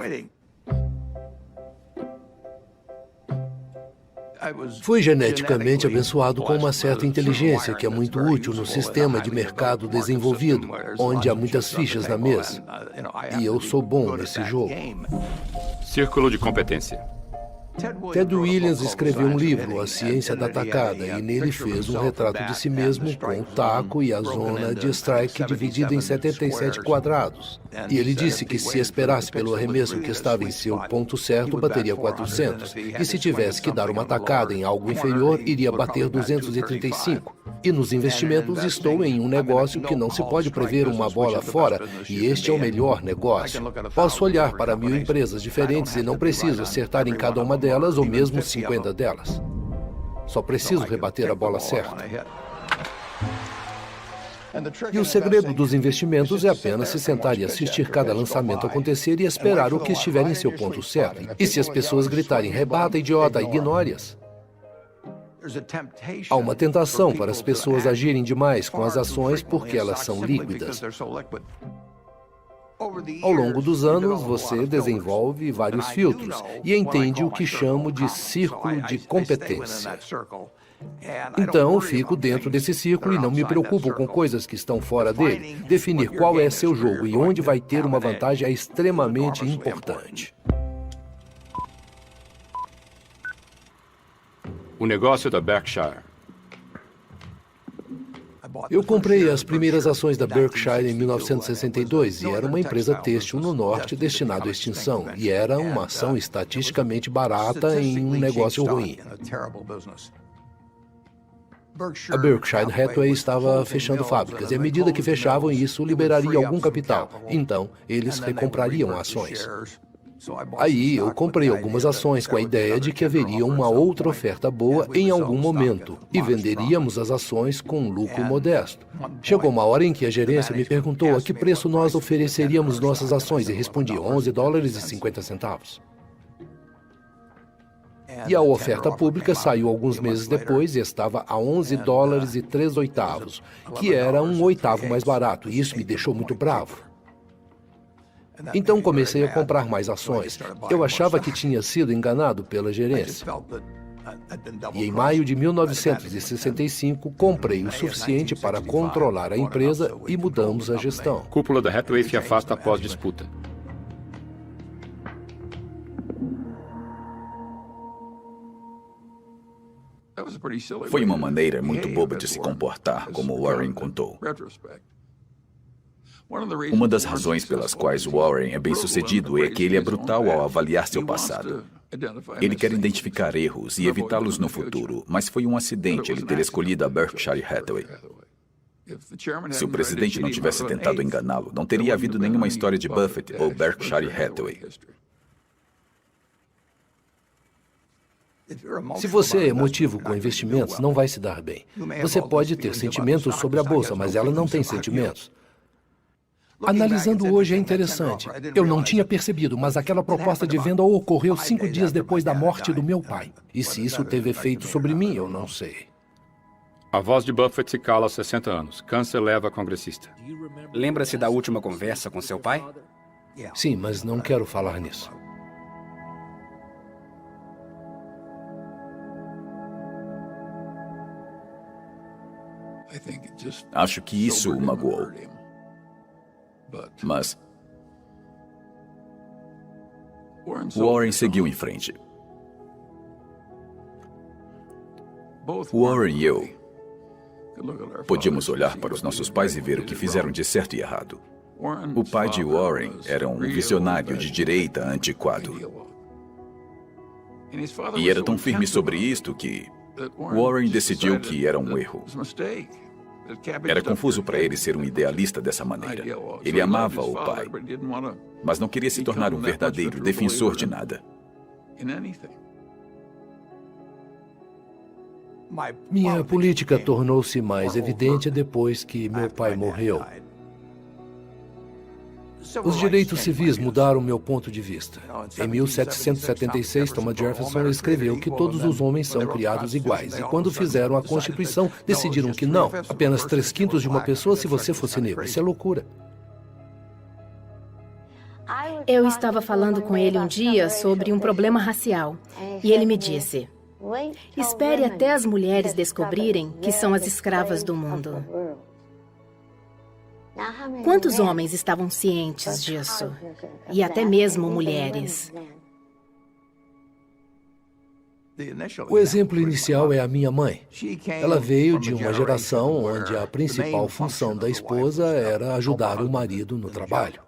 Speaker 6: Fui geneticamente abençoado com uma certa inteligência que é muito útil no sistema de mercado desenvolvido, onde há muitas fichas na mesa. E eu sou bom nesse jogo.
Speaker 2: Círculo de competência.
Speaker 6: Ted Williams escreveu um livro, A Ciência da Tacada, e nele fez um retrato de si mesmo com o taco e a zona de strike dividida em 77 quadrados. E ele disse que se esperasse pelo arremesso que estava em seu ponto certo, bateria 400. E se tivesse que dar uma tacada em algo inferior, iria bater 235. E nos investimentos estou em um negócio que não se pode prever uma bola fora, e este é o melhor negócio. Posso olhar para 1000 empresas diferentes e não preciso acertar em cada uma delas ou mesmo 50 delas. Só preciso rebater a bola certa. E o segredo dos investimentos é apenas se sentar e assistir cada lançamento acontecer e esperar o que estiver em seu ponto certo. E se as pessoas gritarem, rebata, idiota, ignore-as. Há uma tentação para as pessoas agirem demais com as ações porque elas são líquidas. Ao longo dos anos, você desenvolve vários filtros e entende o que chamo de círculo de competência. Então, fico dentro desse círculo e não me preocupo com coisas que estão fora dele. Definir qual é seu jogo e onde vai ter uma vantagem é extremamente importante.
Speaker 2: O negócio da Berkshire.
Speaker 6: Eu comprei as primeiras ações da Berkshire em 1962 e era uma empresa têxtil no norte destinada à extinção. E era uma ação estatisticamente barata em um negócio ruim. A Berkshire Hathaway estava fechando fábricas e à medida que fechavam isso liberaria algum capital. Então, eles recomprariam ações. Aí eu comprei algumas ações com a ideia de que haveria uma outra oferta boa em algum momento e venderíamos as ações com lucro modesto. Chegou uma hora em que a gerência me perguntou a que preço nós ofereceríamos nossas ações e respondi $11,50. E a oferta pública saiu alguns meses depois e estava a $11,03, que era um oitavo mais barato, e isso me deixou muito bravo. Então comecei a comprar mais ações. Eu achava que tinha sido enganado pela gerência. E em maio de 1965, comprei o suficiente para controlar a empresa e mudamos a gestão.
Speaker 2: Cúpula da Hathaway se afasta após disputa.
Speaker 14: Foi uma maneira muito boba de se comportar, como Warren contou. Uma das razões pelas quais Warren é bem-sucedido é que ele é brutal ao avaliar seu passado. Ele quer identificar erros e evitá-los no futuro, mas foi um acidente ele ter escolhido a Berkshire Hathaway. Se o presidente não tivesse tentado enganá-lo, não teria havido nenhuma história de Buffett ou Berkshire Hathaway.
Speaker 6: Se você é emotivo com investimentos, não vai se dar bem. Você pode ter sentimentos sobre a bolsa, mas ela não tem sentimentos. Analisando hoje é interessante. Eu não tinha percebido, mas aquela proposta de venda ocorreu 5 dias depois da morte do meu pai. E se isso teve efeito sobre mim, eu não sei.
Speaker 2: A voz de Buffett se cala aos 60 anos. Câncer leva a congressista.
Speaker 17: Lembra-se da última conversa com seu pai?
Speaker 6: Sim, mas não quero falar nisso.
Speaker 14: Acho que isso o magoou. Mas Warren seguiu em frente. Warren e eu podíamos olhar para os nossos pais e ver o que fizeram de certo e errado. O pai de Warren era um visionário de direita antiquado. E era tão firme sobre isto que Warren decidiu que era um erro. Era confuso para ele ser um idealista dessa maneira. Ele amava o pai, mas não queria se tornar um verdadeiro defensor de nada.
Speaker 6: Minha política tornou-se mais evidente depois que meu pai morreu. Os direitos civis mudaram meu ponto de vista. Em 1776, Thomas Jefferson escreveu que todos os homens são criados iguais. E quando fizeram a Constituição, decidiram que não, apenas 3/5 de uma pessoa se você fosse negro. Isso é loucura.
Speaker 12: Eu estava falando com ele um dia sobre um problema racial. E ele me disse: espere até as mulheres descobrirem que são as escravas do mundo. Quantos homens estavam cientes disso? E até mesmo mulheres.
Speaker 6: O exemplo inicial é a minha mãe. Ela veio de uma geração onde a principal função da esposa era ajudar o marido no trabalho.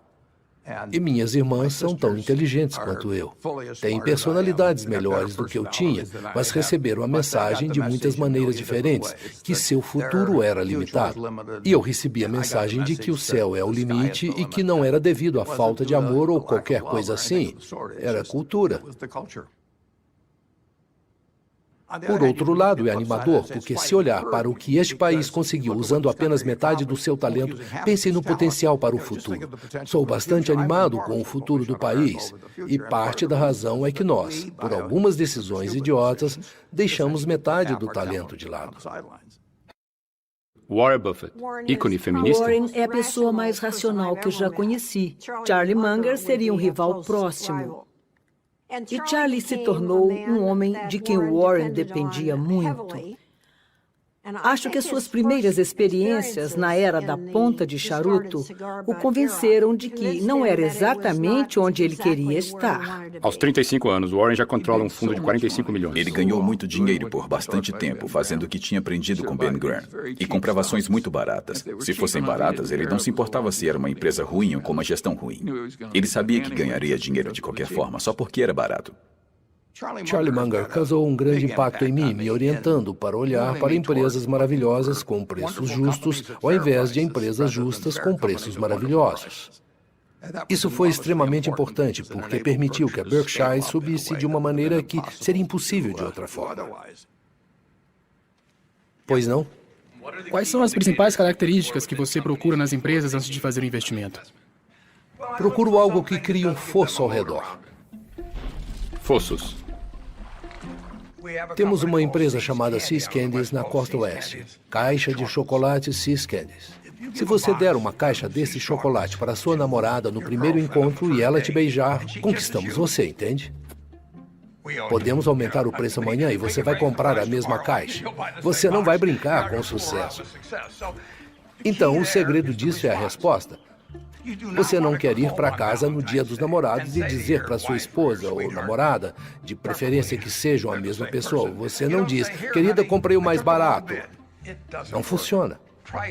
Speaker 6: E minhas irmãs são tão inteligentes quanto eu. Têm personalidades melhores do que eu tinha, mas receberam a mensagem de muitas maneiras diferentes, que seu futuro era limitado. E eu recebi a mensagem de que o céu é o limite e que não era devido à falta de amor ou qualquer coisa assim. Era cultura. Por outro lado, é animador, porque se olhar para o que este país conseguiu usando apenas metade do seu talento, pense no potencial para o futuro. Sou bastante animado com o futuro do país, e parte da razão é que nós, por algumas decisões idiotas, deixamos metade do talento de lado.
Speaker 2: Warren Buffett, ícone feminista.
Speaker 8: Warren é a pessoa mais racional que já conheci. Charlie Munger seria um rival próximo. E Charlie se tornou um homem de quem Warren dependia muito. Acho que as suas primeiras experiências na era da ponta de charuto o convenceram de que não era exatamente onde ele queria estar.
Speaker 2: Aos 35 anos, Warren já controla um fundo de 45 milhões.
Speaker 14: Ele ganhou muito dinheiro por bastante tempo, fazendo o que tinha aprendido com Ben Graham. E comprava ações muito baratas. Se fossem baratas, ele não se importava se era uma empresa ruim ou com uma gestão ruim. Ele sabia que ganharia dinheiro de qualquer forma, só porque era barato.
Speaker 6: Charlie Munger causou um grande impacto em mim, me orientando para olhar para empresas maravilhosas com preços justos, ao invés de empresas justas com preços maravilhosos. Isso foi extremamente importante, porque permitiu que a Berkshire subisse de uma maneira que seria impossível de outra forma. Pois não?
Speaker 18: Quais são as principais características que você procura nas empresas antes de fazer um investimento?
Speaker 6: Procuro algo que crie um fosso ao redor.
Speaker 2: Fossos.
Speaker 6: Temos uma empresa chamada See's Candies na costa oeste. Caixa de chocolate See's Candies. Se você der uma caixa desse chocolate para sua namorada no primeiro encontro e ela te beijar, conquistamos você, entende? Podemos aumentar o preço amanhã e você vai comprar a mesma caixa. Você não vai brincar com o sucesso. Então, o segredo disso é a resposta. Você não quer ir para casa no Dia dos Namorados e dizer para sua esposa ou namorada, de preferência que sejam a mesma pessoa. Você não diz, querida, comprei o mais barato. Não funciona.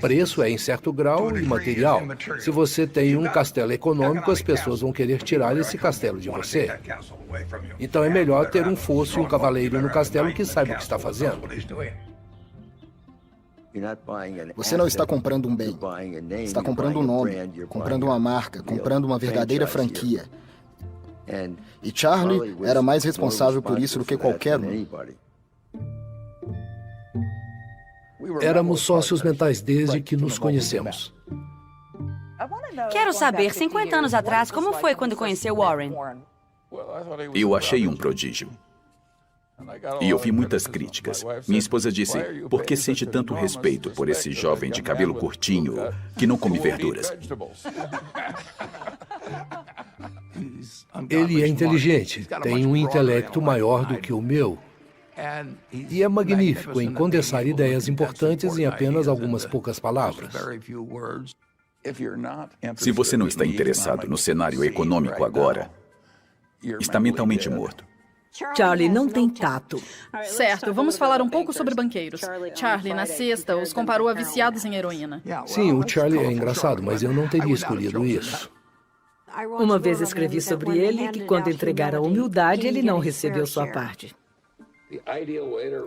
Speaker 6: Preço é em certo grau imaterial. Se você tem um castelo econômico, as pessoas vão querer tirar esse castelo de você. Então é melhor ter um fosso e um cavaleiro no castelo que saiba o que está fazendo.
Speaker 13: Você não está comprando um bem. Está comprando um nome, comprando uma marca, comprando uma verdadeira franquia. E Charlie era mais responsável por isso do que qualquer um.
Speaker 6: Éramos sócios mentais desde que nos conhecemos.
Speaker 19: Quero saber, 50 anos atrás, como foi quando conheceu Warren?
Speaker 14: Eu achei um prodígio. E ouvi muitas críticas. Minha esposa disse, por que sente tanto respeito por esse jovem de cabelo curtinho que não come verduras?
Speaker 6: Ele é inteligente, tem um intelecto maior do que o meu. E é magnífico em condensar ideias importantes em apenas algumas poucas palavras.
Speaker 14: Se você não está interessado no cenário econômico agora, está mentalmente morto.
Speaker 8: Charlie não tem tato.
Speaker 10: Certo, vamos falar um pouco sobre banqueiros. Charlie, na sexta, os comparou a viciados em heroína.
Speaker 6: Sim, o Charlie é engraçado, mas eu não teria escolhido isso.
Speaker 8: Uma vez escrevi sobre ele que quando entregar a humildade, ele não recebeu sua parte.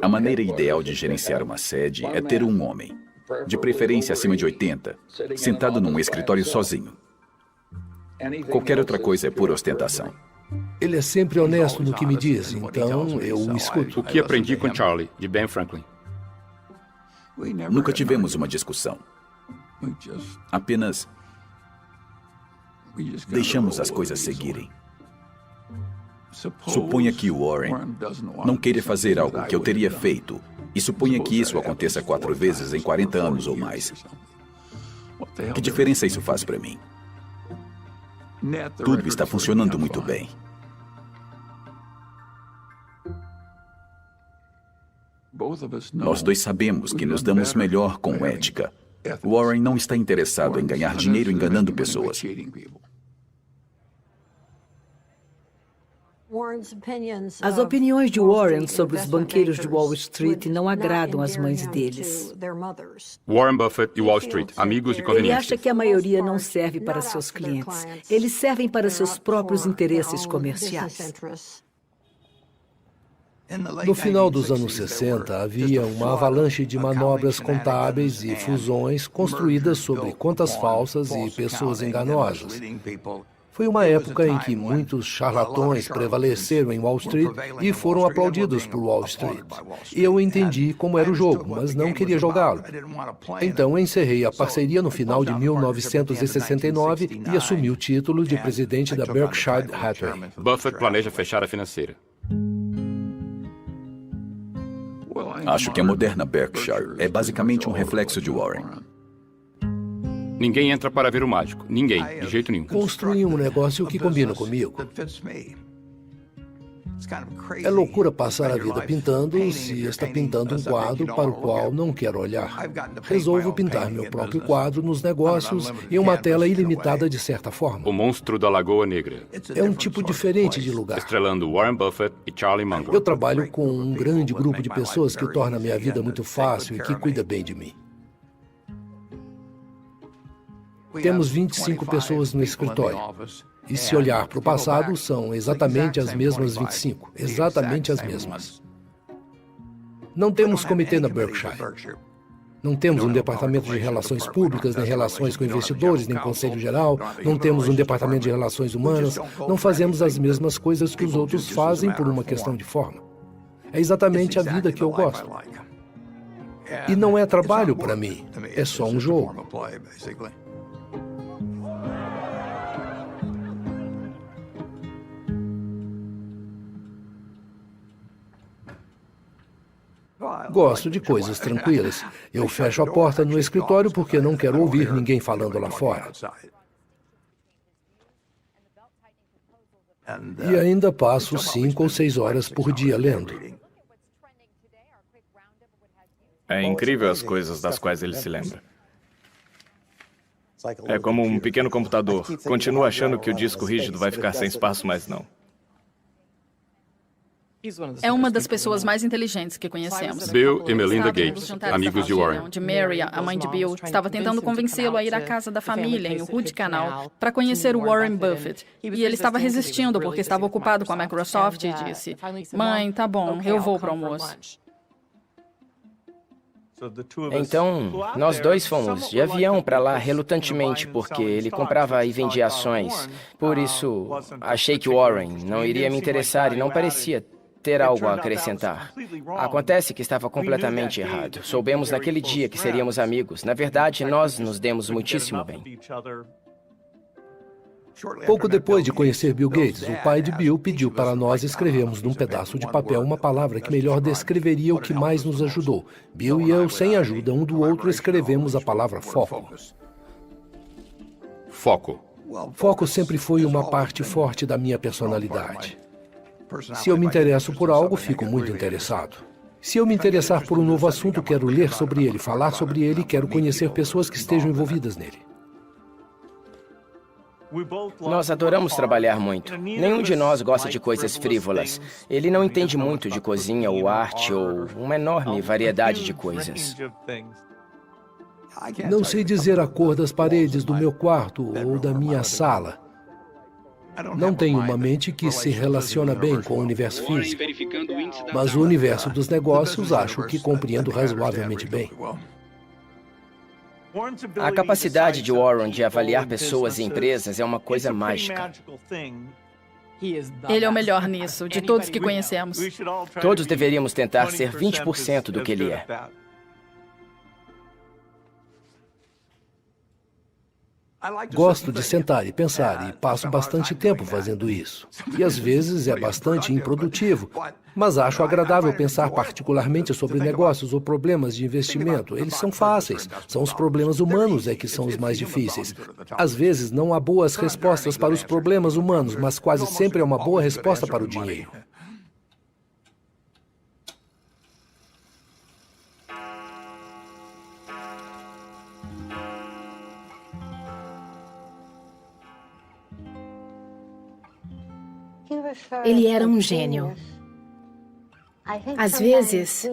Speaker 14: A maneira ideal de gerenciar uma sede é ter um homem, de preferência acima de 80, sentado num escritório sozinho. Qualquer outra coisa é pura ostentação.
Speaker 6: Ele é sempre honesto no que me diz, então eu o escuto.
Speaker 2: O que aprendi com Charlie, de Ben Franklin?
Speaker 14: Nunca tivemos uma discussão. Apenas deixamos as coisas seguirem. Suponha que o Warren não queira fazer algo que eu teria feito, e suponha que isso aconteça 4 vezes em 40 anos ou mais. Que diferença isso faz para mim? Tudo está funcionando muito bem. Nós dois sabemos que nos damos melhor com ética. Warren não está interessado em ganhar dinheiro enganando pessoas.
Speaker 8: As opiniões de Warren sobre os banqueiros de Wall Street não agradam as mães deles.
Speaker 2: Warren Buffett e Wall Street, amigos de
Speaker 8: Ele
Speaker 2: conveniência.
Speaker 8: acha que a maioria não serve para seus clientes. Eles servem para seus próprios interesses comerciais.
Speaker 6: No final dos anos 60, havia uma avalanche de manobras contábeis e fusões construídas sobre contas falsas e pessoas enganosas. Foi uma época em que muitos charlatões prevaleceram em Wall Street e foram aplaudidos por Wall Street. Eu entendi como era o jogo, mas não queria jogá-lo. Então encerrei a parceria no final de 1969 e assumi o título de presidente da Berkshire Hathaway.
Speaker 2: Buffett planeja fechar a financeira.
Speaker 14: Acho que a moderna Berkshire é basicamente um reflexo de Warren.
Speaker 2: Ninguém entra para ver o mágico. Ninguém, de jeito nenhum.
Speaker 6: Construí um negócio que combina comigo. É loucura passar a vida pintando se está pintando um quadro para o qual não quero olhar. Resolvo pintar meu próprio quadro nos negócios em uma tela ilimitada de certa forma.
Speaker 2: O Monstro da Lagoa Negra.
Speaker 6: É um tipo diferente de lugar.
Speaker 2: Estrelando Warren Buffett e Charlie Munger.
Speaker 6: Eu trabalho com um grande grupo de pessoas que torna a minha vida muito fácil e que cuida bem de mim. Temos 25 pessoas no escritório. E se olhar para o passado, são exatamente as mesmas 25. Exatamente as mesmas. Não temos comitê na Berkshire. Não temos um departamento de relações públicas, nem relações com investidores, nem conselho geral. Não temos um departamento de relações humanas. Não fazemos as mesmas coisas que os outros fazem por uma questão de forma. É exatamente a vida que eu gosto. E não é trabalho para mim. É só um jogo. Gosto de coisas tranquilas. Eu fecho a porta no escritório porque não quero ouvir ninguém falando lá fora. E ainda passo 5 ou 6 horas por dia lendo.
Speaker 15: É incrível as coisas das quais ele se lembra. É como um pequeno computador. Continua achando que o disco rígido vai ficar sem espaço, mas não.
Speaker 10: É uma das pessoas mais inteligentes que conhecemos.
Speaker 2: Bill e Melinda Gates, amigos de Warren.
Speaker 10: Onde Mary, a mãe de Bill, estava tentando convencê-lo a ir à casa da família, em Hood Canal, para conhecer o Warren Buffett. E ele estava resistindo porque estava ocupado com a Microsoft e disse: "Mãe, tá bom, eu vou para o almoço."
Speaker 20: Então, nós dois fomos de avião para lá relutantemente, porque ele comprava e vendia ações. Por isso, achei que Warren não iria me interessar e não parecia ter algo a acrescentar. Acontece que estava completamente errado. Soubemos naquele dia que seríamos amigos. Na verdade, nós nos demos muitíssimo bem.
Speaker 6: Pouco depois de conhecer Bill Gates, o pai de Bill pediu para nós escrevermos num pedaço de papel uma palavra que melhor descreveria o que mais nos ajudou. Bill e eu, sem ajuda um do outro, escrevemos a palavra foco.
Speaker 2: Foco.
Speaker 6: Foco sempre foi uma parte forte da minha personalidade. Se eu me interesso por algo, fico muito interessado. Se eu me interessar por um novo assunto, quero ler sobre ele, falar sobre ele e quero conhecer pessoas que estejam envolvidas nele.
Speaker 20: Nós adoramos trabalhar muito. Nenhum de nós gosta de coisas frívolas. Ele não entende muito de cozinha ou arte ou uma enorme variedade de coisas.
Speaker 6: Não sei dizer a cor das paredes do meu quarto ou da minha sala. Não tenho uma mente que se relaciona bem com o universo físico, mas o universo dos negócios acho que compreendo razoavelmente bem.
Speaker 20: A capacidade de Warren de avaliar pessoas e empresas é uma coisa mágica.
Speaker 10: Ele é o melhor nisso, de todos que conhecemos.
Speaker 20: Todos deveríamos tentar ser 20% do que ele é.
Speaker 6: Gosto de sentar e pensar e passo bastante tempo fazendo isso. E às vezes é bastante improdutivo, mas acho agradável pensar particularmente sobre negócios ou problemas de investimento. Eles são fáceis, são os problemas humanos é que são os mais difíceis. Às vezes não há boas respostas para os problemas humanos, mas quase sempre é uma boa resposta para o dinheiro.
Speaker 12: Ele era um gênio. Às vezes,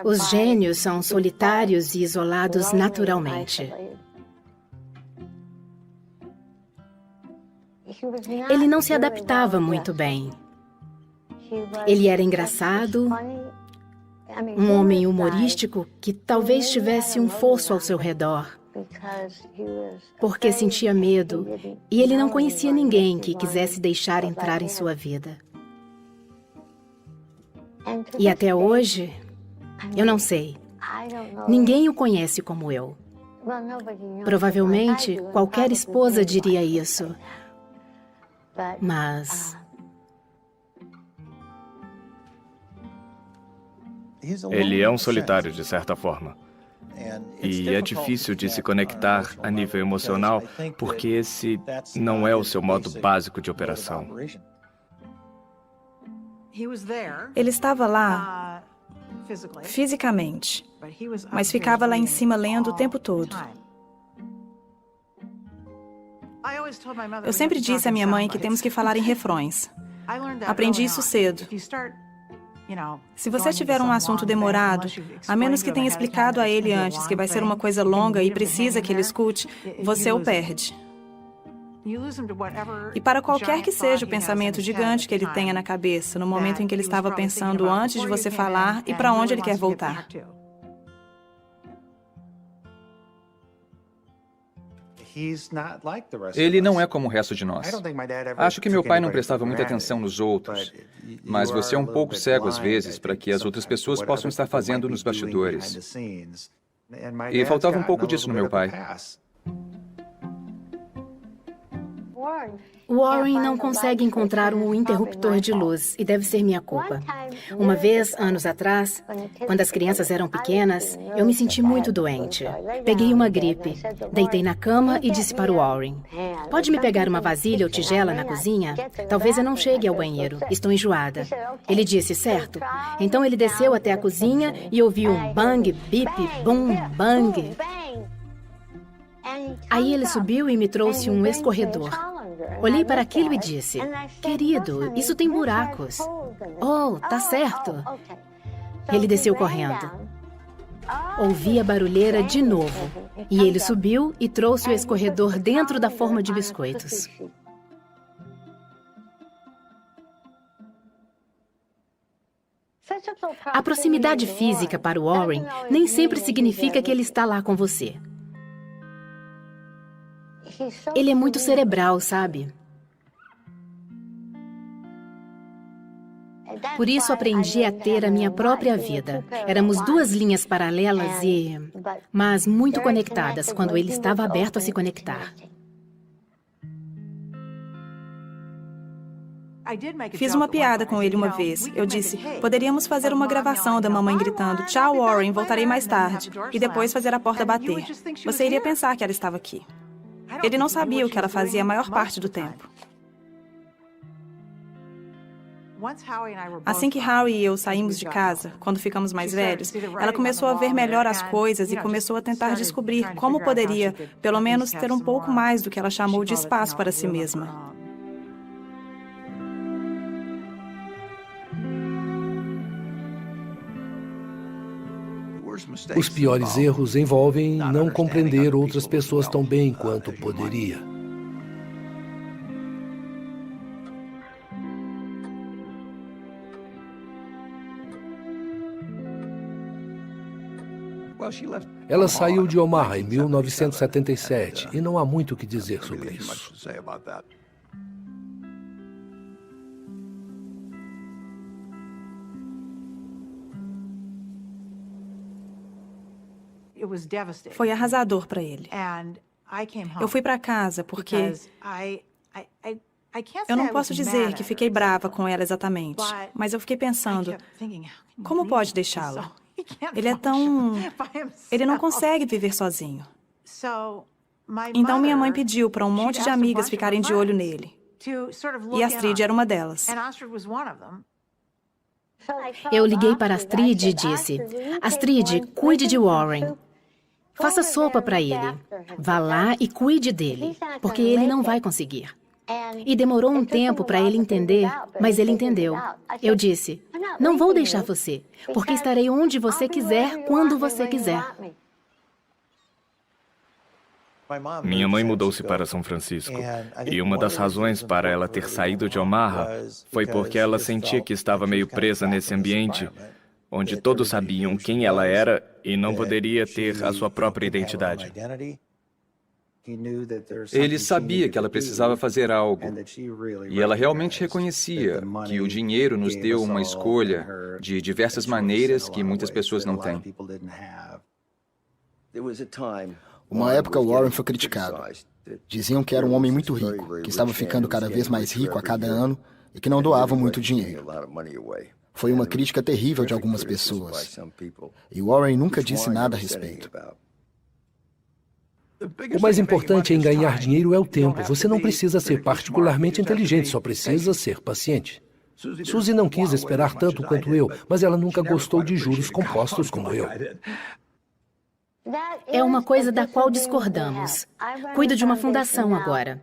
Speaker 12: os gênios são solitários e isolados naturalmente. Ele não se adaptava muito bem. Ele era engraçado, um homem humorístico que talvez tivesse um fosso ao seu redor, porque sentia medo e ele não conhecia ninguém que quisesse deixar entrar em sua vida. E até hoje, eu não sei. Ninguém o conhece como eu. Provavelmente, qualquer esposa diria isso. Mas...
Speaker 15: ele é um solitário, de certa forma. E é difícil de se conectar a nível emocional, porque esse não é o seu modo básico de operação.
Speaker 16: Ele estava lá fisicamente, mas ficava lá em cima lendo o tempo todo. Eu sempre disse à minha mãe que temos que falar em refrões. Aprendi isso cedo. Se você tiver um assunto demorado, a menos que tenha explicado a ele antes que vai ser uma coisa longa e precisa que ele escute, você o perde. E para qualquer que seja o pensamento gigante que ele tenha na cabeça, no momento em que ele estava pensando antes de você falar e para onde ele quer voltar.
Speaker 7: Ele não é como o resto de nós. Acho que meu pai não prestava muita atenção nos outros, mas você é um pouco cego às vezes para que as outras pessoas possam estar fazendo nos bastidores. E faltava um pouco disso no meu pai.
Speaker 12: Warren não consegue encontrar um interruptor de luz e deve ser minha culpa. Uma vez, anos atrás, quando as crianças eram pequenas, eu me senti muito doente. Peguei uma gripe, deitei na cama e disse para o Warren: "Pode me pegar uma vasilha ou tigela na cozinha? Talvez eu não chegue ao banheiro. Estou enjoada." Ele disse: "Certo." Então ele desceu até a cozinha e ouviu um bang, bip, bum, bang. Aí ele subiu e me trouxe um escorredor. Olhei para aquilo e disse: "Querido, isso tem buracos." "Oh, tá certo." Ele desceu correndo. Ouvi a barulheira de novo. E ele subiu e trouxe o escorredor dentro da forma de biscoitos. A proximidade física para o Warren nem sempre significa que ele está lá com você. Ele é muito cerebral, sabe? Por isso aprendi a ter a minha própria vida. Éramos duas linhas paralelas mas muito conectadas quando ele estava aberto a se conectar.
Speaker 16: Fiz uma piada com ele uma vez. Eu disse: "Poderíamos fazer uma gravação da mamãe gritando: 'Tchau, Warren, voltarei mais tarde', e depois fazer a porta bater. Você iria pensar que ela estava aqui." Ele não sabia o que ela fazia a maior parte do tempo. Assim que Howie e eu saímos de casa, quando ficamos mais velhos, ela começou a ver melhor as coisas e começou a tentar descobrir como poderia, pelo menos, ter um pouco mais do que ela chamou de espaço para si mesma.
Speaker 6: Os piores erros envolvem não compreender outras pessoas tão bem quanto poderia. Ela saiu de Omaha em 1977 e não há muito o que dizer sobre isso.
Speaker 16: Foi arrasador para ele. Eu fui para casa porque eu não posso dizer que fiquei brava com ela exatamente, mas eu fiquei pensando: como pode deixá-lo? Ele não consegue viver sozinho. Então minha mãe pediu para um monte de amigas ficarem de olho nele. E Astrid era uma delas.
Speaker 12: Eu liguei para Astrid e disse: "Astrid, cuide de Warren. Faça sopa para ele. Vá lá e cuide dele, porque ele não vai conseguir." E demorou um tempo para ele entender, mas ele entendeu. Eu disse: "Não vou deixar você, porque estarei onde você quiser, quando você quiser."
Speaker 15: Minha mãe mudou-se para São Francisco, e uma das razões para ela ter saído de Omaha foi porque ela sentia que estava meio presa nesse ambiente, onde todos sabiam quem ela era e não poderia ter a sua própria identidade.
Speaker 7: Ele sabia que ela precisava fazer algo, e ela realmente reconhecia que o dinheiro nos deu uma escolha de diversas maneiras que muitas pessoas não têm.
Speaker 13: Uma época, Warren foi criticado. Diziam que era um homem muito rico, que estava ficando cada vez mais rico a cada ano e que não doava muito dinheiro. Foi uma crítica terrível de algumas pessoas. E Warren nunca disse nada a respeito.
Speaker 6: O mais importante em ganhar dinheiro é o tempo. Você não precisa ser particularmente inteligente, só precisa ser paciente. Suzy não quis esperar tanto quanto eu, mas ela nunca gostou de juros compostos como eu.
Speaker 12: É uma coisa da qual discordamos. Cuido de uma fundação agora.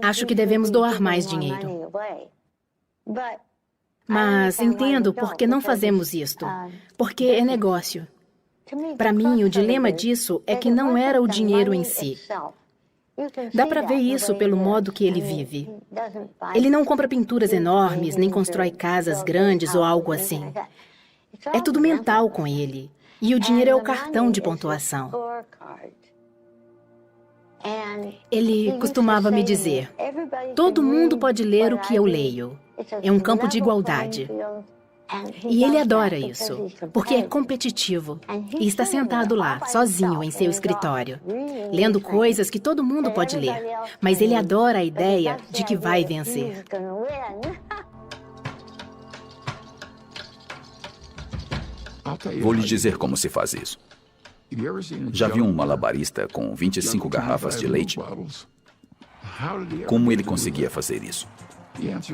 Speaker 12: Acho que devemos doar mais dinheiro. Mas entendo por que não fazemos isto. Porque é negócio. Para mim, o dilema disso é que não era o dinheiro em si. Dá para ver isso pelo modo que ele vive. Ele não compra pinturas enormes, nem constrói casas grandes ou algo assim. É tudo mental com ele. E o dinheiro é o cartão de pontuação. Ele costumava me dizer: "Todo mundo pode ler o que eu leio. É um campo de igualdade." E ele adora isso, porque é competitivo. E está sentado lá, sozinho, em seu escritório, lendo coisas que todo mundo pode ler. Mas ele adora a ideia de que vai vencer.
Speaker 14: Vou lhe dizer como se faz isso. Já viu um malabarista com 25 garrafas de leite? Como ele conseguia fazer isso?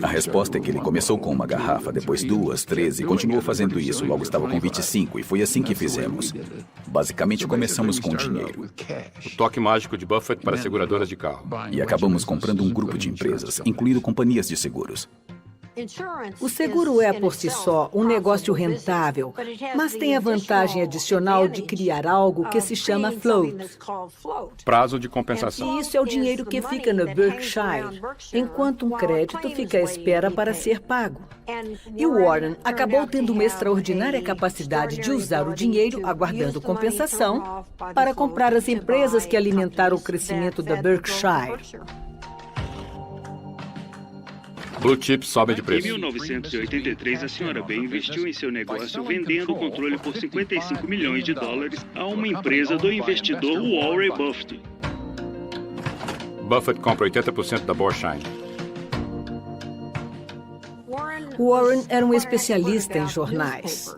Speaker 14: A resposta é que ele começou com uma garrafa, depois 2, 13, e continuou fazendo isso, logo estava com 25, e foi assim que fizemos. Basicamente, começamos com dinheiro.
Speaker 2: O toque mágico de Buffett para seguradoras de carro.
Speaker 14: E acabamos comprando um grupo de empresas, incluindo companhias de seguros.
Speaker 8: O seguro é, por si só, um negócio rentável, mas tem a vantagem adicional de criar algo que se chama float.
Speaker 2: Prazo de compensação.
Speaker 8: E isso é o dinheiro que fica no Berkshire, enquanto um crédito fica à espera para ser pago. E Warren acabou tendo uma extraordinária capacidade de usar o dinheiro, aguardando compensação, para comprar as empresas que alimentaram o crescimento da Berkshire.
Speaker 2: Blue chips sobem de preço.
Speaker 11: Em 1983, a senhora B investiu em seu negócio vendendo o controle por $55 milhões a uma empresa do investidor Warren Buffett.
Speaker 2: Buffett compra 80% da Borshine.
Speaker 8: Warren era um especialista em jornais.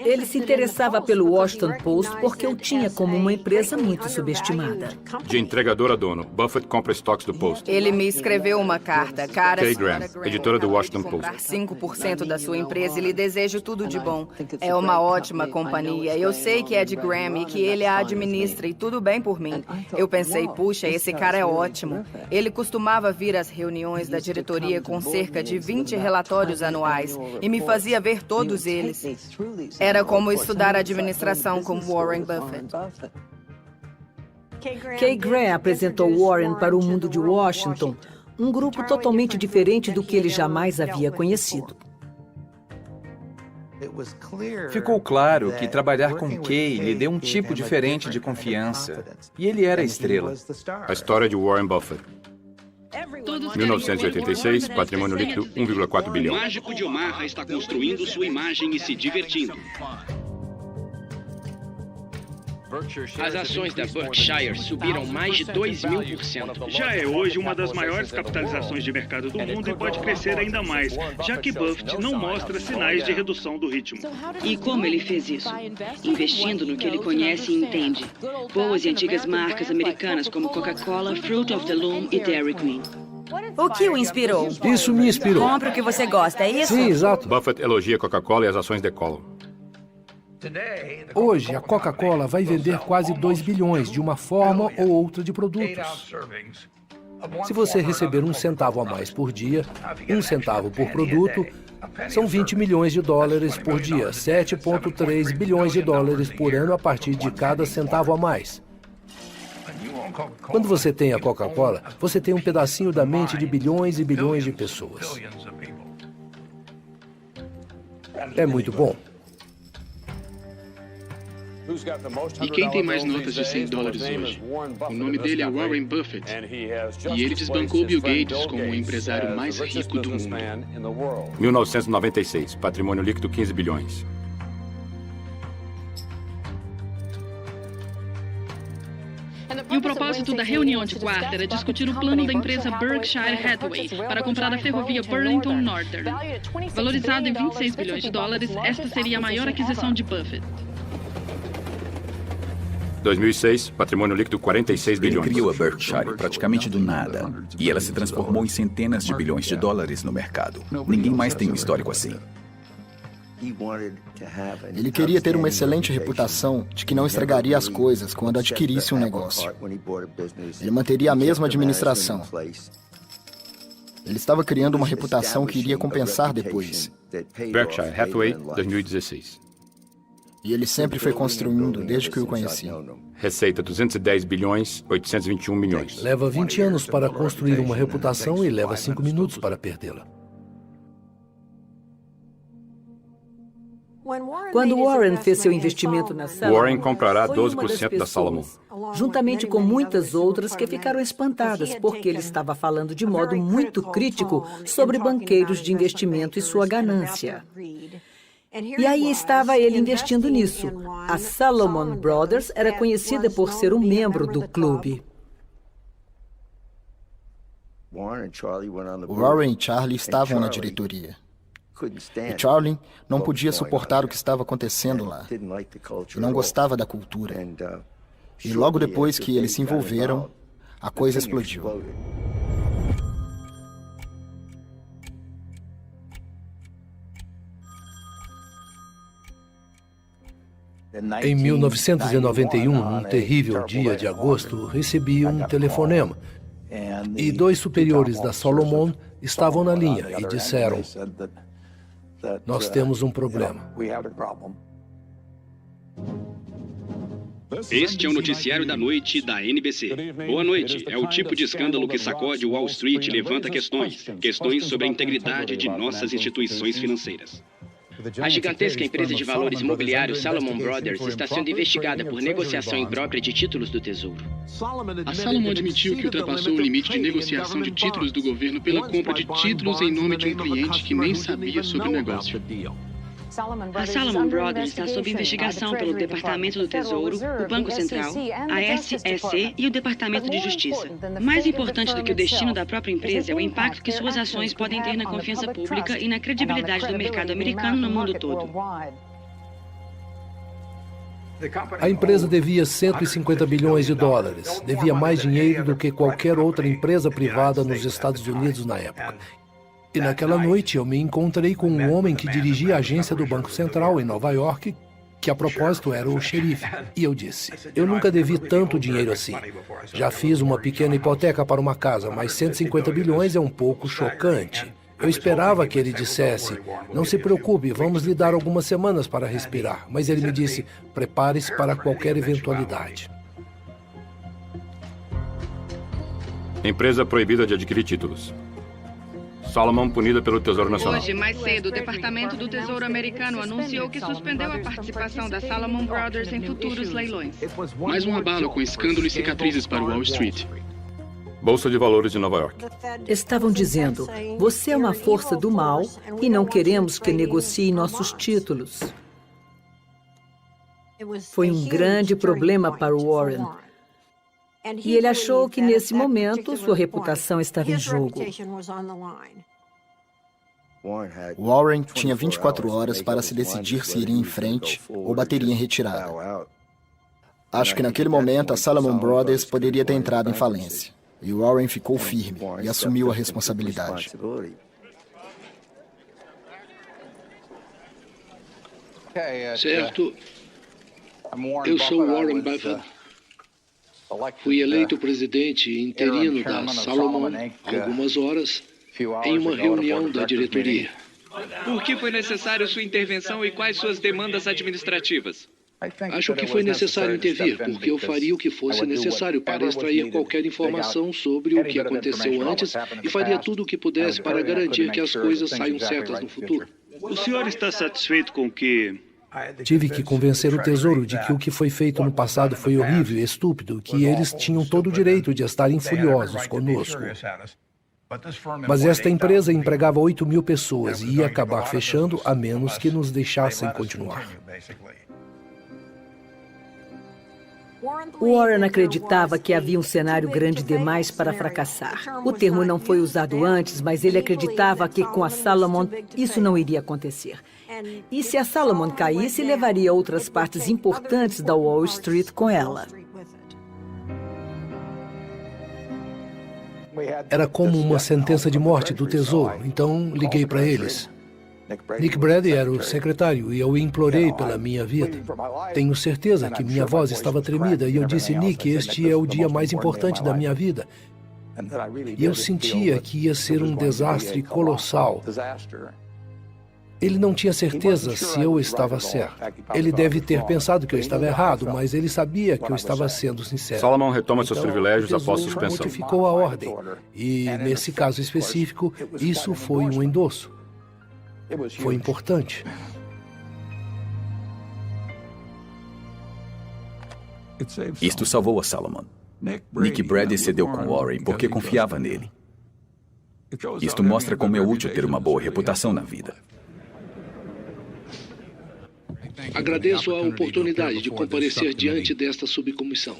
Speaker 8: Ele se interessava pelo Washington Post porque o tinha como uma empresa muito subestimada.
Speaker 2: De entregador a dono, Buffett compra estoques do Post.
Speaker 9: Ele me escreveu uma carta. Cara,
Speaker 2: Kay Graham, editora do Washington Post.
Speaker 9: comprar 5% da sua empresa e lhe desejo tudo de bom. É uma ótima companhia. Eu sei que é de Graham e que ele a administra e tudo bem por mim. Eu pensei, puxa, esse cara é ótimo. Ele costumava vir às reuniões da diretoria com cerca de 20 relatórios anuais e me fazia ver todos eles. Era como estudar administração com Warren Buffett.
Speaker 8: Kay Graham apresentou Warren para o mundo de Washington, um grupo totalmente diferente do que ele jamais havia conhecido.
Speaker 7: Ficou claro que trabalhar com Kay lhe deu um tipo diferente de confiança. E ele era a estrela.
Speaker 2: A história de Warren Buffett. 1986, patrimônio líquido 1,4 bilhão.
Speaker 3: O mágico de Omaha está construindo sua imagem e se divertindo.
Speaker 5: As ações da Berkshire subiram mais de 2.000%.
Speaker 11: Já é hoje uma das maiores capitalizações de mercado do mundo e pode crescer ainda mais, já que Buffett não mostra sinais de redução do ritmo.
Speaker 1: E como ele fez isso? Investindo no que ele conhece e entende. Boas e antigas marcas americanas como Coca-Cola, Fruit of the Loom e Dairy Queen.
Speaker 19: O que o inspirou?
Speaker 6: Isso me inspirou.
Speaker 19: Compre o que você gosta, é isso?
Speaker 6: Sim, exato.
Speaker 2: Buffett elogia Coca-Cola e as ações decolam.
Speaker 6: Hoje, a Coca-Cola vai vender quase 2 bilhões de uma forma ou outra de produtos. Se você receber $0,01 a mais por dia, $0,01 por produto, são $20 milhões por dia, 7,3 bilhões de dólares por ano a partir de cada centavo a mais. Quando você tem a Coca-Cola, você tem um pedacinho da mente de bilhões e bilhões de pessoas. É muito bom.
Speaker 4: E quem tem mais notas de $100 hoje? O nome dele é Warren Buffett. E ele desbancou Bill Gates como o empresário mais rico do mundo.
Speaker 2: 1996, patrimônio líquido 15 bilhões.
Speaker 1: E o propósito da reunião de quarta era discutir o plano da empresa Berkshire Hathaway para comprar a ferrovia Burlington Northern. Valorizada em $26 bilhões, esta seria a maior aquisição de Buffett.
Speaker 2: 2006, patrimônio líquido 46 bilhões.
Speaker 14: Ele criou a Berkshire praticamente do nada. E ela se transformou em centenas de bilhões de dólares no mercado. Ninguém mais tem um histórico assim.
Speaker 13: Ele queria ter uma excelente reputação de que não estragaria as coisas quando adquirisse um negócio. Ele manteria a mesma administração. Ele estava criando uma reputação que iria compensar depois.
Speaker 2: Berkshire Hathaway, 2016.
Speaker 13: E ele sempre foi construindo desde que eu o conheci.
Speaker 2: Receita 210 bilhões, 821 milhões.
Speaker 6: Leva 20 anos para construir uma reputação e leva 5 minutos para perdê-la.
Speaker 8: Quando Warren fez seu investimento na Salomon,
Speaker 2: Warren comprará
Speaker 8: foi uma das
Speaker 2: 12% da Salomon.
Speaker 8: juntamente com muitas outras que ficaram espantadas, porque ele estava falando de modo muito crítico sobre banqueiros de investimento e sua ganância. E aí estava ele investindo nisso. A Salomon Brothers era conhecida por ser um membro do clube.
Speaker 13: Warren e Charlie estavam na diretoria. E Charlie não podia suportar o que estava acontecendo lá. E não gostava da cultura. E logo depois que eles se envolveram, a coisa explodiu.
Speaker 6: Em 1991, num terrível dia de agosto, recebi um telefonema. E 2 superiores da Salomon estavam na linha e disseram: "Nós temos um problema."
Speaker 3: Este é o noticiário da noite da NBC. Boa noite. É o tipo de escândalo que sacode Wall Street e levanta questões sobre a integridade de nossas instituições financeiras.
Speaker 5: A gigantesca empresa de valores imobiliários Salomon Brothers está sendo investigada por negociação imprópria de títulos do Tesouro.
Speaker 4: A Salomon admitiu que ultrapassou o limite de negociação de títulos do governo pela compra de títulos em nome de um cliente que nem sabia sobre o negócio.
Speaker 21: A Salomon Brothers está sob investigação pelo Departamento do Tesouro, o Banco Central, a SEC e o Departamento de Justiça. Mais importante do que o destino da própria empresa é o impacto que suas ações podem ter na confiança pública e na credibilidade do mercado americano no mundo todo.
Speaker 6: A empresa devia 150 bilhões de dólares. Devia mais dinheiro do que qualquer outra empresa privada nos Estados Unidos na época. E naquela noite eu me encontrei com um homem que dirigia a agência do Banco Central em Nova York, que a propósito era o xerife. E eu disse: "Eu nunca devi tanto dinheiro assim. Já fiz uma pequena hipoteca para uma casa, mas 150 bilhões é um pouco chocante." Eu esperava que ele dissesse: "Não se preocupe, vamos lhe dar algumas semanas para respirar." Mas ele me disse: "Prepare-se para qualquer eventualidade."
Speaker 2: Empresa proibida de adquirir títulos. Salomon punida pelo Tesouro Nacional.
Speaker 1: Hoje, mais cedo, o Departamento do Tesouro americano anunciou que suspendeu a participação da Salomon Brothers em futuros leilões.
Speaker 4: Mais um abalo com escândalo e cicatrizes para Wall Street.
Speaker 2: Bolsa de Valores de Nova York.
Speaker 8: Estavam dizendo: "Você é uma força do mal e não queremos que negocie nossos títulos." Foi um grande problema para o Warren. E ele achou que, nesse momento, sua reputação estava em jogo.
Speaker 13: Warren tinha 24 horas para se decidir se iria em frente ou bateria em retirada. Acho que naquele momento a Salomon Brothers poderia ter entrado em falência. E Warren ficou firme e assumiu a responsabilidade.
Speaker 4: Certo. Eu sou Warren Buffett. Fui eleito presidente interino da Salomon há algumas horas em uma reunião da diretoria.
Speaker 5: Por que foi necessário sua intervenção e quais suas demandas administrativas?
Speaker 4: Acho que foi necessário intervir, porque eu faria o que fosse necessário para extrair qualquer informação sobre o que aconteceu antes e faria tudo o que pudesse para garantir que as coisas saiam certas no futuro.
Speaker 11: O senhor está satisfeito com que...
Speaker 6: Tive que convencer o Tesouro de que o que foi feito no passado foi horrível e estúpido, que eles tinham todo o direito de estarem furiosos conosco. Mas esta empresa empregava 8.000 pessoas e ia acabar fechando a menos que nos deixassem continuar.
Speaker 8: Warren acreditava que havia um cenário grande demais para fracassar. O termo não foi usado antes, mas ele acreditava que com a Salomon isso não iria acontecer. E se a Salomon caísse, levaria outras partes importantes da Wall Street com ela.
Speaker 6: Era como uma sentença de morte do Tesouro, então liguei para eles. Nick Brady era o secretário e eu implorei pela minha vida. Tenho certeza que minha voz estava tremida e eu disse: "Nick, este é o dia mais importante da minha vida." E eu sentia que ia ser um desastre colossal. Ele não tinha certeza se eu estava certo. Ele deve ter pensado que eu estava errado, mas ele sabia que eu estava sendo sincero.
Speaker 2: Salomon retoma seus privilégios após suspensão.
Speaker 6: Modificou a ordem. E, nesse caso específico, isso foi um endosso. Foi importante.
Speaker 14: Isto salvou a Salomon. Nick Brady cedeu com Warren porque confiava nele. Isto mostra como é útil ter uma boa reputação na vida.
Speaker 17: Agradeço a oportunidade de comparecer diante desta subcomissão.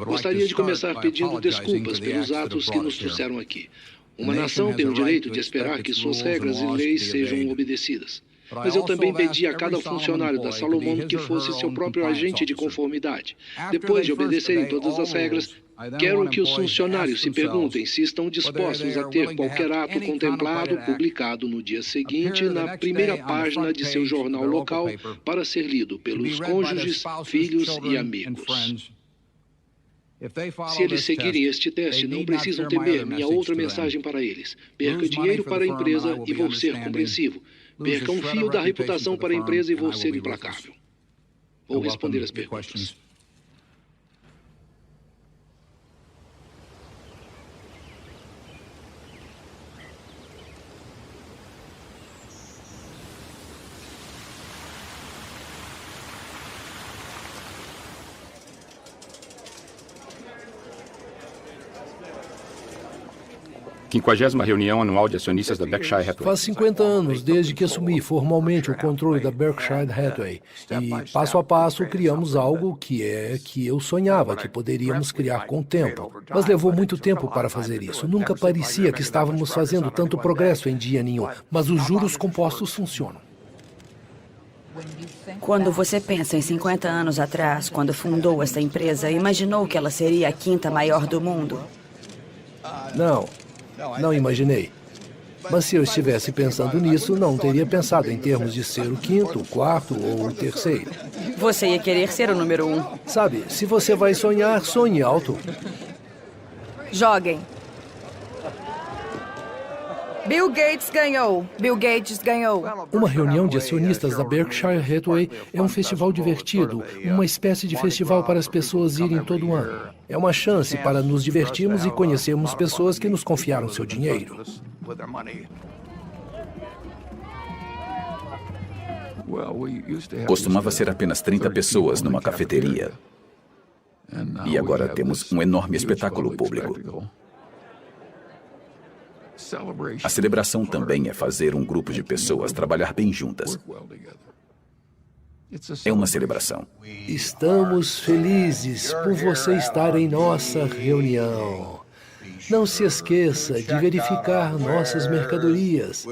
Speaker 17: Gostaria de começar pedindo desculpas pelos atos que nos trouxeram aqui. Uma nação tem o direito de esperar que suas regras e leis sejam obedecidas. Mas eu também pedi a cada funcionário da Salomon que fosse seu próprio agente de conformidade. Depois de obedecerem todas as regras, quero que os funcionários se perguntem se estão dispostos a ter qualquer ato contemplado publicado no dia seguinte na primeira página de seu jornal local para ser lido pelos cônjuges, filhos e amigos. Se eles seguirem este teste, não precisam temer minha outra mensagem para eles. Perca dinheiro para a empresa e vou ser compreensivo. Perca um fio da reputação para a empresa e vou ser implacável. Vou responder as perguntas.
Speaker 2: Quinquagésima reunião anual de acionistas da Berkshire Hathaway.
Speaker 6: Faz 50 anos desde que assumi formalmente o controle da Berkshire Hathaway. E, passo a passo, criamos algo que eu sonhava que poderíamos criar com o tempo. Mas levou muito tempo para fazer isso. Nunca parecia que estávamos fazendo tanto progresso em dia nenhum. Mas os juros compostos funcionam.
Speaker 19: Quando você pensa em 50 anos atrás, quando fundou esta empresa, imaginou que ela seria a quinta maior do mundo?
Speaker 6: Não imaginei. Mas se eu estivesse pensando nisso, não teria pensado em termos de ser o quinto, o quarto ou o terceiro.
Speaker 19: Você ia querer ser o número 1.
Speaker 6: Sabe, se você vai sonhar, sonhe alto.
Speaker 9: Joguem. Bill Gates ganhou. Bill Gates ganhou.
Speaker 6: Uma reunião de acionistas da Berkshire Hathaway é um festival divertido, uma espécie de festival para as pessoas irem todo ano. É uma chance para nos divertirmos e conhecermos pessoas que nos confiaram seu dinheiro.
Speaker 14: Costumava ser apenas 30 pessoas numa cafeteria. E agora temos um enorme espetáculo público. A celebração também é fazer um grupo de pessoas trabalhar bem juntas. É uma celebração.
Speaker 6: Estamos felizes por você estar em nossa reunião. Não se esqueça de verificar nossas mercadorias.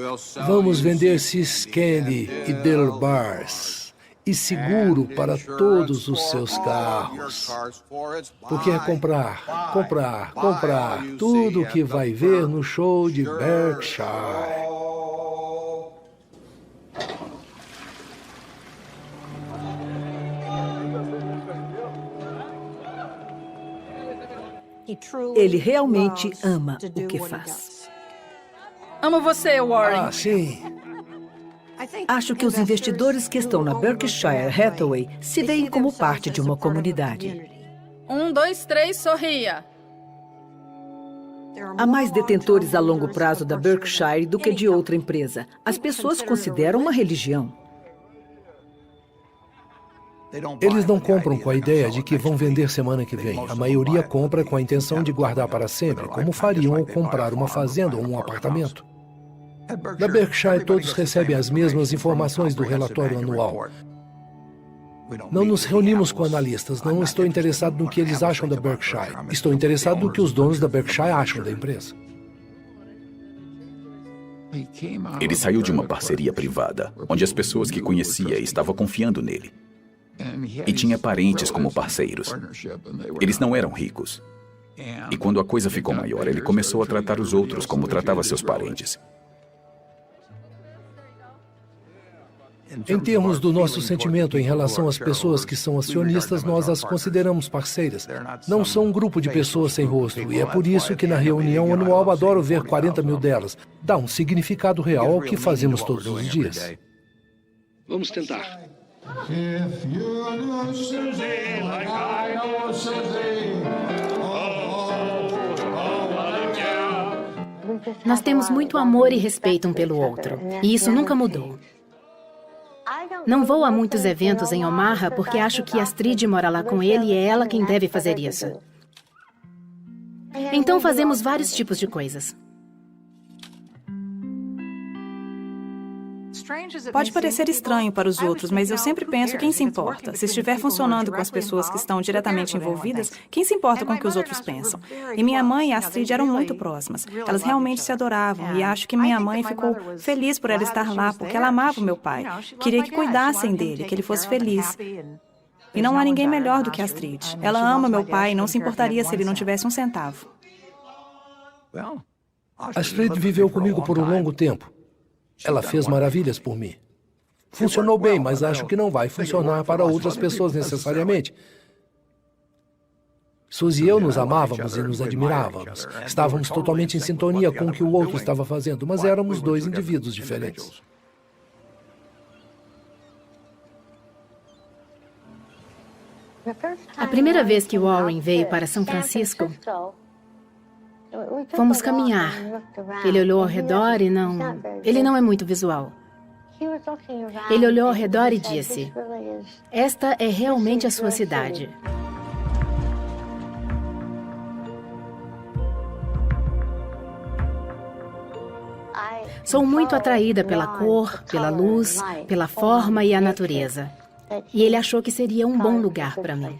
Speaker 6: Vamos vender See's Candy e Bill Bars. E seguro para todos os seus carros. Porque é comprar tudo o que vai ver no show de Berkshire.
Speaker 8: Ele realmente ama o que faz.
Speaker 10: Amo você, Warren.
Speaker 6: Sim.
Speaker 8: Acho que os investidores que estão na Berkshire Hathaway se veem como parte de uma comunidade.
Speaker 10: 1, 2, 3, sorria.
Speaker 8: Há mais detentores a longo prazo da Berkshire do que de outra empresa. As pessoas consideram uma religião.
Speaker 6: Eles não compram com a ideia de que vão vender semana que vem. A maioria compra com a intenção de guardar para sempre, como fariam ao comprar uma fazenda ou um apartamento. Na Berkshire, todos recebem as mesmas informações do relatório anual. Não nos reunimos com analistas. Não estou interessado no que eles acham da Berkshire. Estou interessado no que os donos da Berkshire acham da empresa.
Speaker 14: Ele saiu de uma parceria privada, onde as pessoas que conhecia estavam confiando nele. E tinha parentes como parceiros. Eles não eram ricos. E quando a coisa ficou maior, ele começou a tratar os outros como tratava seus parentes.
Speaker 6: Em termos do nosso sentimento em relação às pessoas que são acionistas, nós as consideramos parceiras. Não são um grupo de pessoas sem rosto, e é por isso que na reunião anual adoro ver 40 mil delas. Dá um significado real ao que fazemos todos os dias.
Speaker 17: Vamos tentar.
Speaker 12: Nós temos muito amor e respeito um pelo outro, e isso nunca mudou. Não vou a muitos eventos em Omaha porque acho que Astrid mora lá com ele e é ela quem deve fazer isso. Então fazemos vários tipos de coisas.
Speaker 16: Pode parecer estranho para os outros, mas eu sempre penso quem se importa. Se estiver funcionando com as pessoas que estão diretamente envolvidas, quem se importa com o que os outros pensam? E minha mãe e a Astrid eram muito próximas. Elas realmente se adoravam e acho que minha mãe ficou feliz por ela estar lá porque ela amava o meu pai. Queria que cuidassem dele, que ele fosse feliz. E não há ninguém melhor do que a Astrid. Ela ama meu pai e não se importaria se ele não tivesse um centavo.
Speaker 6: Astrid viveu comigo por um longo tempo. Ela fez maravilhas por mim. Funcionou bem, mas acho que não vai funcionar para outras pessoas necessariamente. Suzy e eu nos amávamos e nos admirávamos. Estávamos totalmente em sintonia com o que o outro estava fazendo, mas éramos dois indivíduos diferentes.
Speaker 12: A primeira vez que Warren veio para São Francisco, fomos caminhar. Ele olhou ao redor e ele não é muito visual. Ele olhou ao redor e disse: "Esta é realmente a sua cidade." Sou muito atraída pela cor, pela luz, pela forma e a natureza. E ele achou que seria um bom lugar para mim.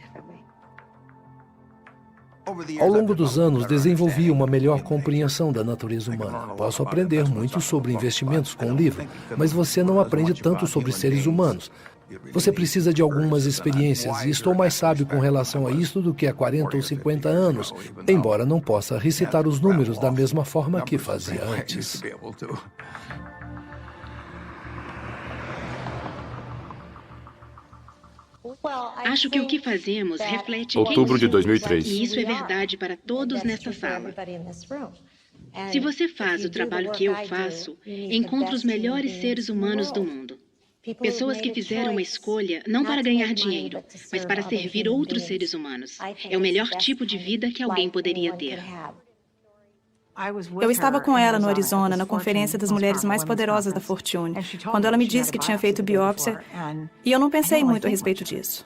Speaker 6: Ao longo dos anos, desenvolvi uma melhor compreensão da natureza humana. Posso aprender muito sobre investimentos com o livro, mas você não aprende tanto sobre seres humanos. Você precisa de algumas experiências, e estou mais sábio com relação a isso do que há 40 ou 50 anos, embora não possa recitar os números da mesma forma que fazia antes.
Speaker 21: Acho que o que fazemos reflete
Speaker 2: Outubro de 2003.
Speaker 21: E isso é verdade para todos nesta sala. Se você faz o trabalho que eu faço, encontra os melhores seres humanos do mundo. Pessoas que fizeram uma escolha não para ganhar dinheiro, mas para servir outros seres humanos. É o melhor tipo de vida que alguém poderia ter.
Speaker 16: Eu estava com ela no Arizona, na conferência das mulheres mais poderosas da Fortune, quando ela me disse que tinha feito biópsia, e eu não pensei muito a respeito disso.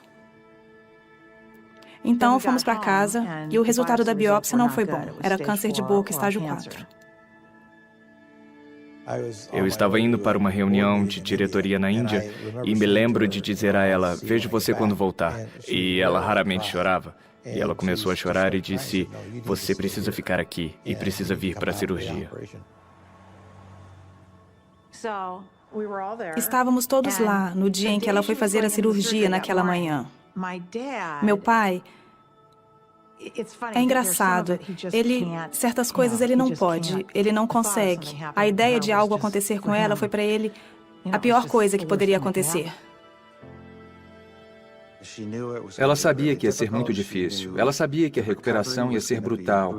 Speaker 16: Então, fomos para casa, e o resultado da biópsia não foi bom. Era câncer de boca, estágio 4.
Speaker 15: Eu estava indo para uma reunião de diretoria na Índia e me lembro de dizer a ela: "Vejo você quando voltar." E ela raramente chorava. E ela começou a chorar e disse: "Você precisa ficar aqui e precisa vir para a cirurgia."
Speaker 16: Estávamos todos lá no dia em que ela foi fazer a cirurgia naquela manhã. Meu pai... É engraçado. Certas coisas ele não pode, ele não consegue. A ideia de algo acontecer com ela foi para ele a pior coisa que poderia acontecer.
Speaker 7: Ela sabia que ia ser muito difícil. Ela sabia que a recuperação ia ser brutal.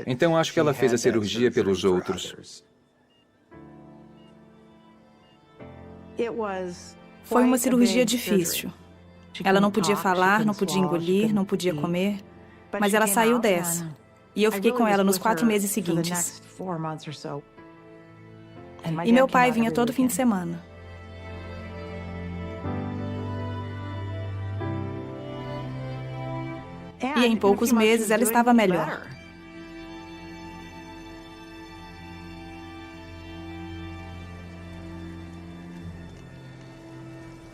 Speaker 7: Então acho que ela fez a cirurgia pelos outros.
Speaker 16: Foi uma cirurgia difícil. Ela não podia falar, não podia engolir, não podia comer, mas ela saiu dessa. E eu fiquei com ela nos 4 meses seguintes. E meu pai vinha todo fim de semana. E em poucos meses ela estava melhor.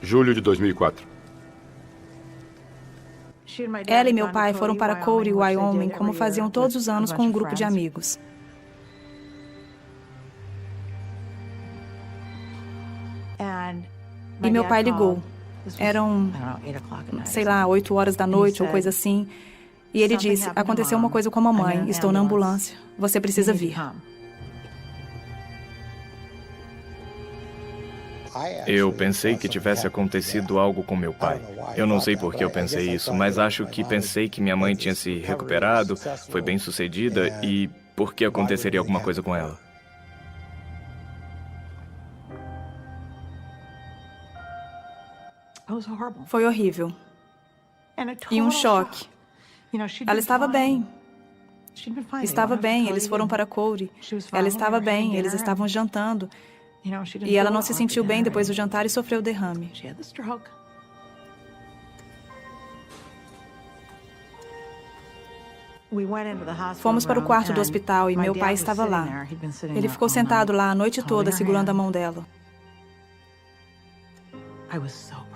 Speaker 2: Julho de 2004.
Speaker 16: Ela e meu pai foram para Cody, Wyoming, como faziam todos os anos com um grupo de amigos. E meu pai ligou. Eram, sei lá, 8 horas da noite ou coisa assim. E ele disse: "Aconteceu uma coisa com a mamãe, estou na ambulância, você precisa vir."
Speaker 15: Eu pensei que tivesse acontecido algo com meu pai. Eu não sei por que eu pensei isso, mas acho que pensei que minha mãe tinha se recuperado, foi bem sucedida e por que aconteceria alguma coisa com ela.
Speaker 16: Foi horrível. E um choque. Ela estava bem. Estava bem, eles foram para Cody. Ela estava bem, eles estavam jantando. E ela não se sentiu bem depois do jantar e sofreu derrame. Fomos para o quarto do hospital e meu pai estava lá. Ele ficou sentado lá a noite toda segurando a mão dela.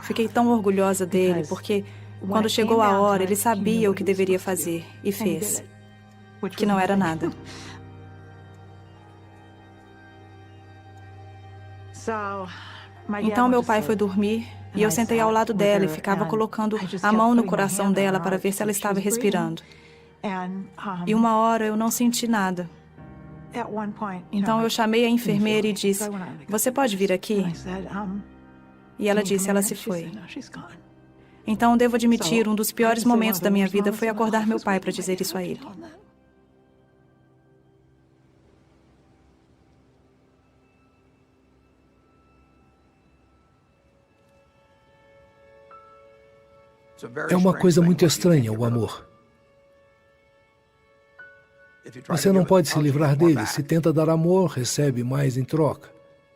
Speaker 16: Fiquei tão orgulhosa dele, porque quando chegou a hora, ele sabia o que deveria fazer e fez, que não era nada. Então meu pai foi dormir e eu sentei ao lado dela e ficava colocando a mão no coração dela para ver se ela estava respirando. E uma hora eu não senti nada. Então eu chamei a enfermeira e disse, você pode vir aqui? E ela disse, ela se foi. Então devo admitir, um dos piores momentos da minha vida foi acordar meu pai para dizer isso a ele.
Speaker 6: É uma coisa muito estranha, o amor. Você não pode se livrar dele. Se tenta dar amor, recebe mais em troca.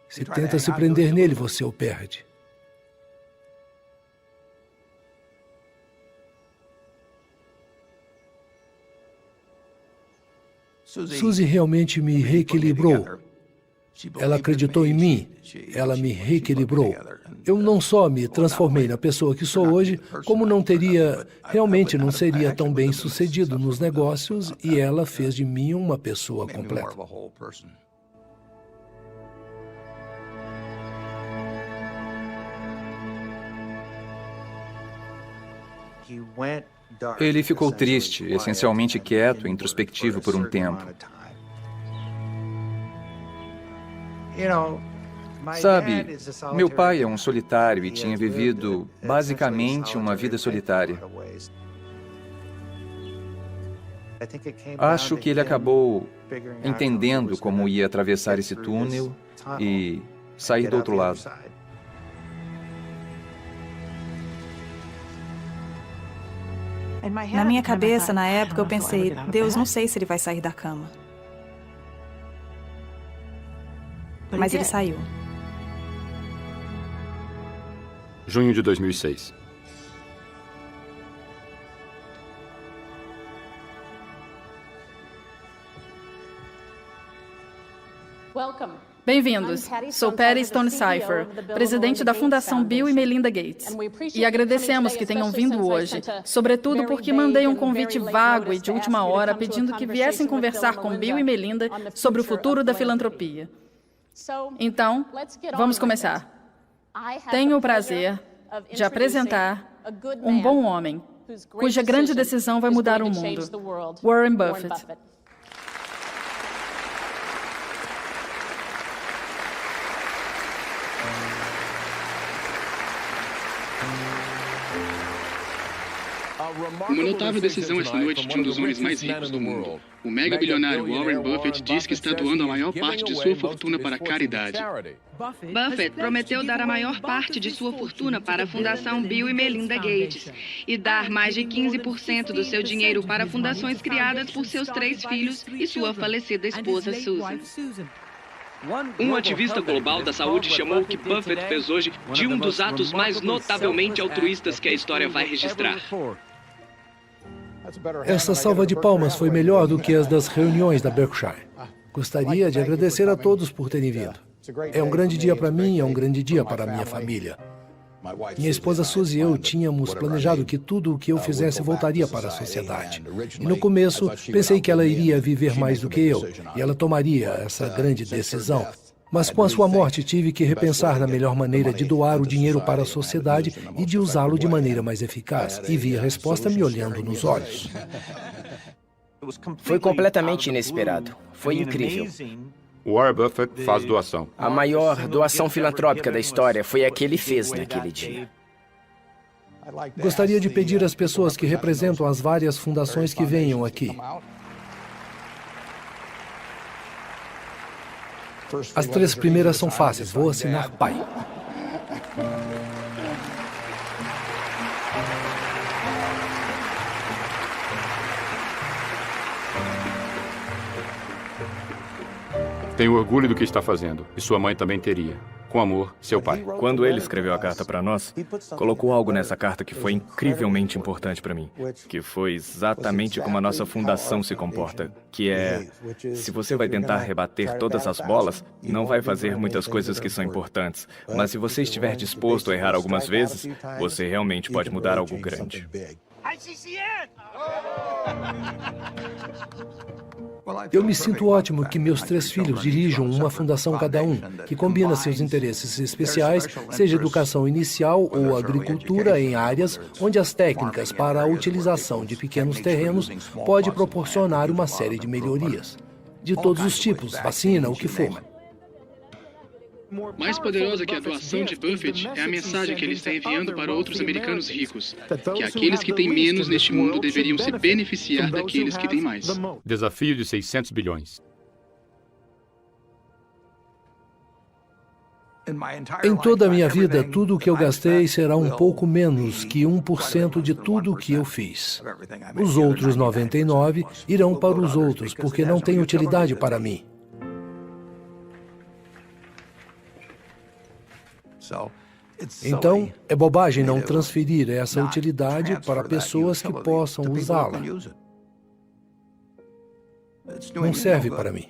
Speaker 6: Se tenta se prender nele, você o perde. Suzy realmente me reequilibrou. Ela acreditou em mim. Ela me reequilibrou. Eu não só me transformei na pessoa que sou hoje, como realmente não seria tão bem sucedido nos negócios, e ela fez de mim uma pessoa completa.
Speaker 7: Ele ficou triste, essencialmente quieto e introspectivo por um tempo. Sabe, meu pai é um solitário e tinha vivido, basicamente, uma vida solitária. Acho que ele acabou entendendo como ia atravessar esse túnel e sair do outro lado.
Speaker 16: Na minha cabeça, na época, eu pensei, Deus, não sei se ele vai sair da cama. Mas ele saiu.
Speaker 2: Junho de 2006.
Speaker 10: Bem-vindos. Sou Patty Stonecipher, presidente da Fundação Bill e Melinda Gates. E agradecemos que tenham vindo hoje, sobretudo porque mandei um convite vago e de última hora pedindo que viessem conversar com Bill e Melinda sobre o futuro da filantropia. Então, vamos começar. Tenho o prazer de apresentar um bom homem, cuja grande decisão vai mudar o mundo, Warren Buffett.
Speaker 4: Uma notável decisão essa noite de um dos homens mais ricos do mundo. O mega bilionário Warren Buffett diz que está doando a maior parte de sua fortuna para a caridade.
Speaker 21: Buffett prometeu dar a maior parte de sua fortuna para a Fundação Bill e Melinda Gates e dar mais de 15% do seu dinheiro para fundações criadas por seus 3 filhos e sua falecida esposa Susan.
Speaker 5: Um ativista global da saúde chamou o que Buffett fez hoje de um dos atos mais notavelmente altruístas que a história vai registrar.
Speaker 6: Essa salva de palmas foi melhor do que as das reuniões da Berkshire. Gostaria de agradecer a todos por terem vindo. É um grande dia para mim, é um grande dia para a minha família. Minha esposa Suzy e eu tínhamos planejado que tudo o que eu fizesse voltaria para a sociedade. E no começo, pensei que ela iria viver mais do que eu, e ela tomaria essa grande decisão. Mas com a sua morte, tive que repensar na melhor maneira de doar o dinheiro para a sociedade e de usá-lo de maneira mais eficaz. E vi a resposta me olhando nos olhos.
Speaker 20: Foi completamente inesperado. Foi incrível.
Speaker 2: Warren Buffett faz doação.
Speaker 20: A maior doação filantrópica da história foi a que ele fez naquele dia.
Speaker 6: Gostaria de pedir às pessoas que representam as várias fundações que venham aqui. As 3 primeiras são fáceis. Vou assinar pai.
Speaker 2: Tenho orgulho do que está fazendo, e sua mãe também teria. Com amor, seu pai.
Speaker 15: Quando ele escreveu a carta para nós, colocou algo nessa carta que foi incrivelmente importante para mim, que foi exatamente como a nossa fundação se comporta, que é, se você vai tentar rebater todas as bolas, não vai fazer muitas coisas que são importantes, mas se você estiver disposto a errar algumas vezes, você realmente pode mudar algo grande.
Speaker 6: Eu me sinto ótimo que meus 3 filhos dirijam uma fundação cada um, que combina seus interesses especiais, seja educação inicial ou agricultura, em áreas onde as técnicas para a utilização de pequenos terrenos pode proporcionar uma série de melhorias. De todos os tipos, vacina, o que for.
Speaker 4: Mais poderosa que a atuação de Buffett é a mensagem que ele está enviando para outros americanos ricos, que aqueles que têm menos neste mundo deveriam se beneficiar daqueles que têm mais.
Speaker 2: Desafio de 600 bilhões.
Speaker 6: Em toda a minha vida, tudo o que eu gastei será um pouco menos que 1% de tudo o que eu fiz. Os outros 99 irão para os outros, porque não têm utilidade para mim. Então, é bobagem não transferir essa utilidade para pessoas que possam usá-la. Não serve para mim.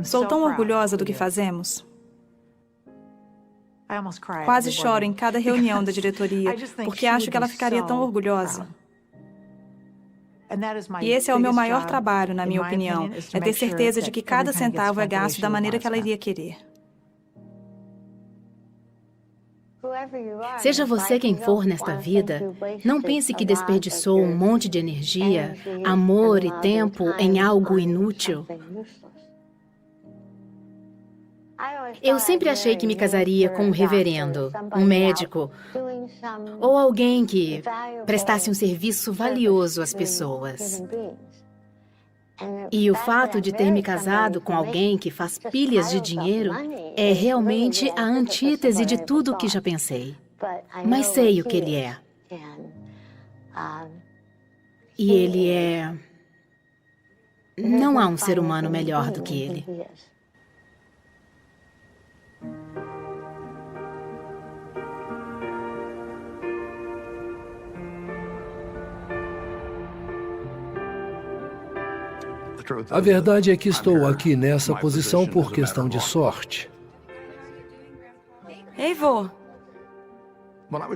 Speaker 16: Sou tão orgulhosa do que fazemos. Quase choro em cada reunião da diretoria, porque acho que ela ficaria tão orgulhosa. E esse é o meu maior trabalho, na minha opinião, é ter certeza de que cada centavo é gasto da maneira que ela iria querer.
Speaker 12: Seja você quem for nesta vida, não pense que desperdiçou um monte de energia, amor e tempo em algo inútil. Eu sempre achei que me casaria com um reverendo, um médico, ou alguém que prestasse um serviço valioso às pessoas. E o fato de ter me casado com alguém que faz pilhas de dinheiro é realmente a antítese de tudo o que já pensei. Mas sei o que ele é. E ele é... Não há um ser humano melhor do que ele.
Speaker 6: A verdade é que estou aqui nessa posição por questão de sorte.
Speaker 16: Ei, vô.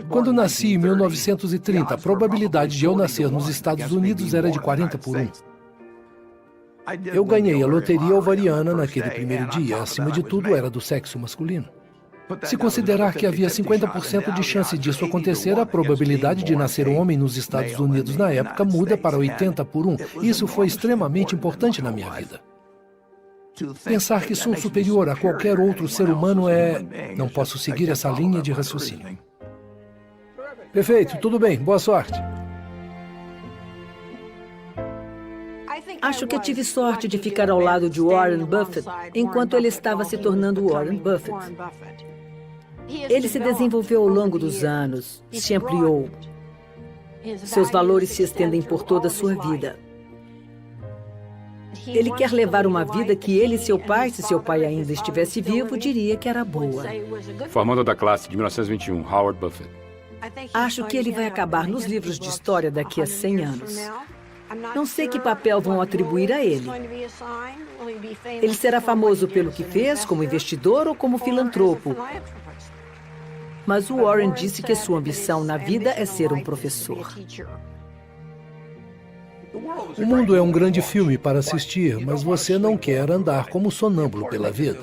Speaker 6: Quando nasci em 1930, a probabilidade de eu nascer nos Estados Unidos era de 40 por 1. Eu ganhei a loteria ovariana naquele primeiro dia. Acima de tudo, era do sexo masculino. Se considerar que havia 50% de chance disso acontecer, a probabilidade de nascer um homem nos Estados Unidos na época muda para 80 por 1. Isso foi extremamente importante na minha vida. Pensar que sou superior a qualquer outro ser humano é... Não posso seguir essa linha de raciocínio. Perfeito, tudo bem, boa sorte.
Speaker 8: Acho que tive sorte de ficar ao lado de Warren Buffett enquanto ele estava se tornando Warren Buffett. Ele se desenvolveu ao longo dos anos, se ampliou. Seus valores se estendem por toda a sua vida. Ele quer levar uma vida que ele e seu pai, se seu pai ainda estivesse vivo, diria que era boa.
Speaker 2: Formando da classe de 1921, Howard Buffett.
Speaker 8: Acho que ele vai acabar nos livros de história daqui a 100 anos. Não sei que papel vão atribuir a ele. Ele será famoso pelo que fez, como investidor ou como filantropo. Mas o Warren disse que sua ambição na vida é ser um professor.
Speaker 6: O mundo é um grande filme para assistir, mas você não quer andar como sonâmbulo pela vida.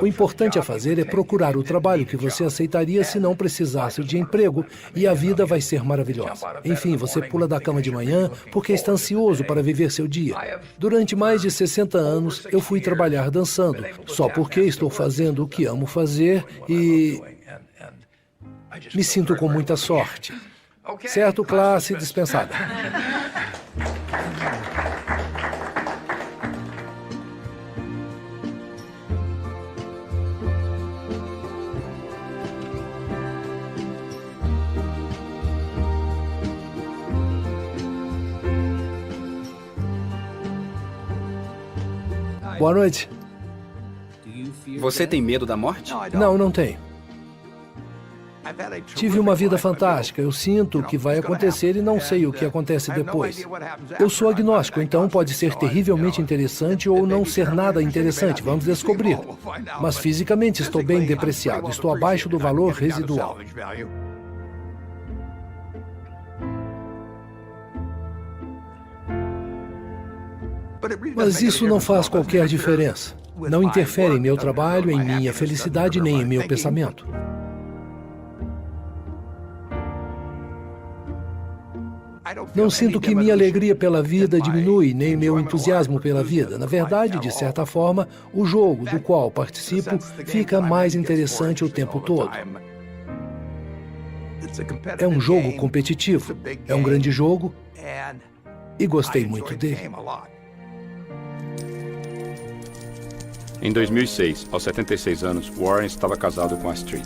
Speaker 6: O importante a fazer é procurar o trabalho que você aceitaria se não precisasse de emprego, e a vida vai ser maravilhosa. Enfim, você pula da cama de manhã porque está ansioso para viver seu dia. Durante mais de 60 anos, eu fui trabalhar dançando, só porque estou fazendo o que amo fazer e... me sinto com muita sorte. Certo, classe dispensada. Boa noite.
Speaker 18: Você tem medo da morte?
Speaker 6: Não, não tenho. Tive uma vida fantástica. Eu sinto o que vai acontecer e não sei o que acontece depois. Eu sou agnóstico, então pode ser terrivelmente interessante ou não ser nada interessante. Vamos descobrir. Mas fisicamente estou bem depreciado. Estou abaixo do valor residual. Mas isso não faz qualquer diferença. Não interfere em meu trabalho, em minha felicidade, nem em meu pensamento. Não sinto que minha alegria pela vida diminui, nem meu entusiasmo pela vida. Na verdade, de certa forma, o jogo do qual participo fica mais interessante o tempo todo. É um jogo competitivo, é um grande jogo e gostei muito dele.
Speaker 2: Em 2006, aos 76 anos, Warren estava casado com Astrid.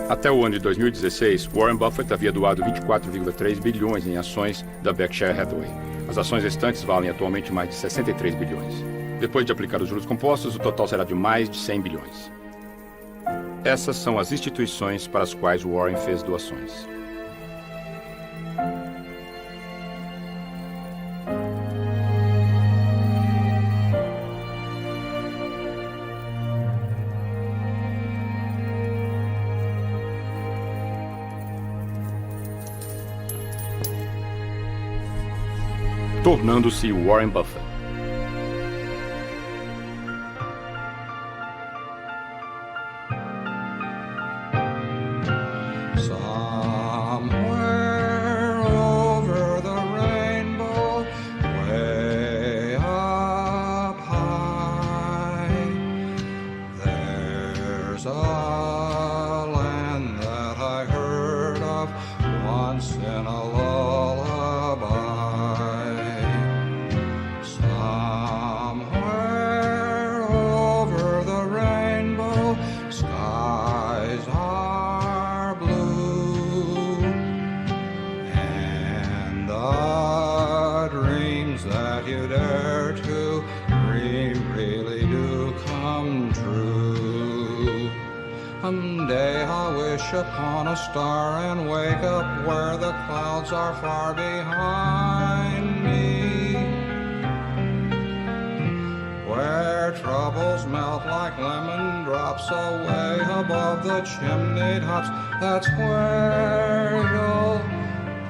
Speaker 2: Até o ano de 2016, Warren Buffett havia doado 24,3 bilhões em ações da Berkshire Hathaway. As ações restantes valem atualmente mais de 63 bilhões. Depois de aplicar os juros compostos, o total será de mais de 100 bilhões. Essas são as instituições para as quais Warren fez doações. Tornando-se Warren Buffett.
Speaker 22: Upon a star and wake up where the clouds are far behind me, where troubles melt like lemon drops away above the chimney tops. That's where you'll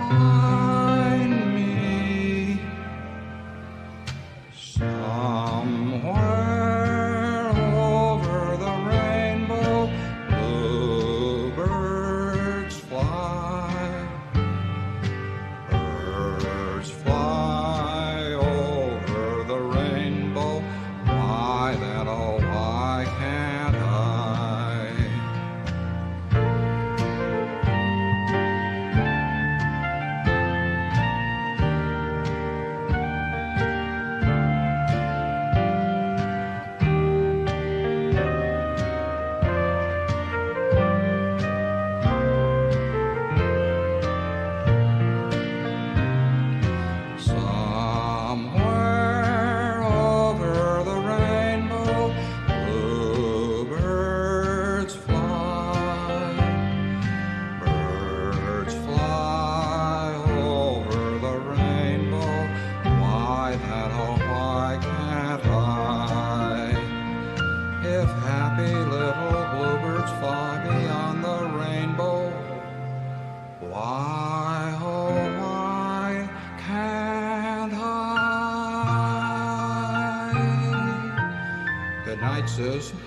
Speaker 22: find me, somewhere over the rainbow. Birds fly over the rainbow. Why then, oh, why can't I? Somewhere over the rainbow, bluebirds fly. Birds fly over the rainbow. Why then, oh, why can't I? If happy little bluebirds fly beyond the rainbow, why, oh, why can't I? Good night, Susan.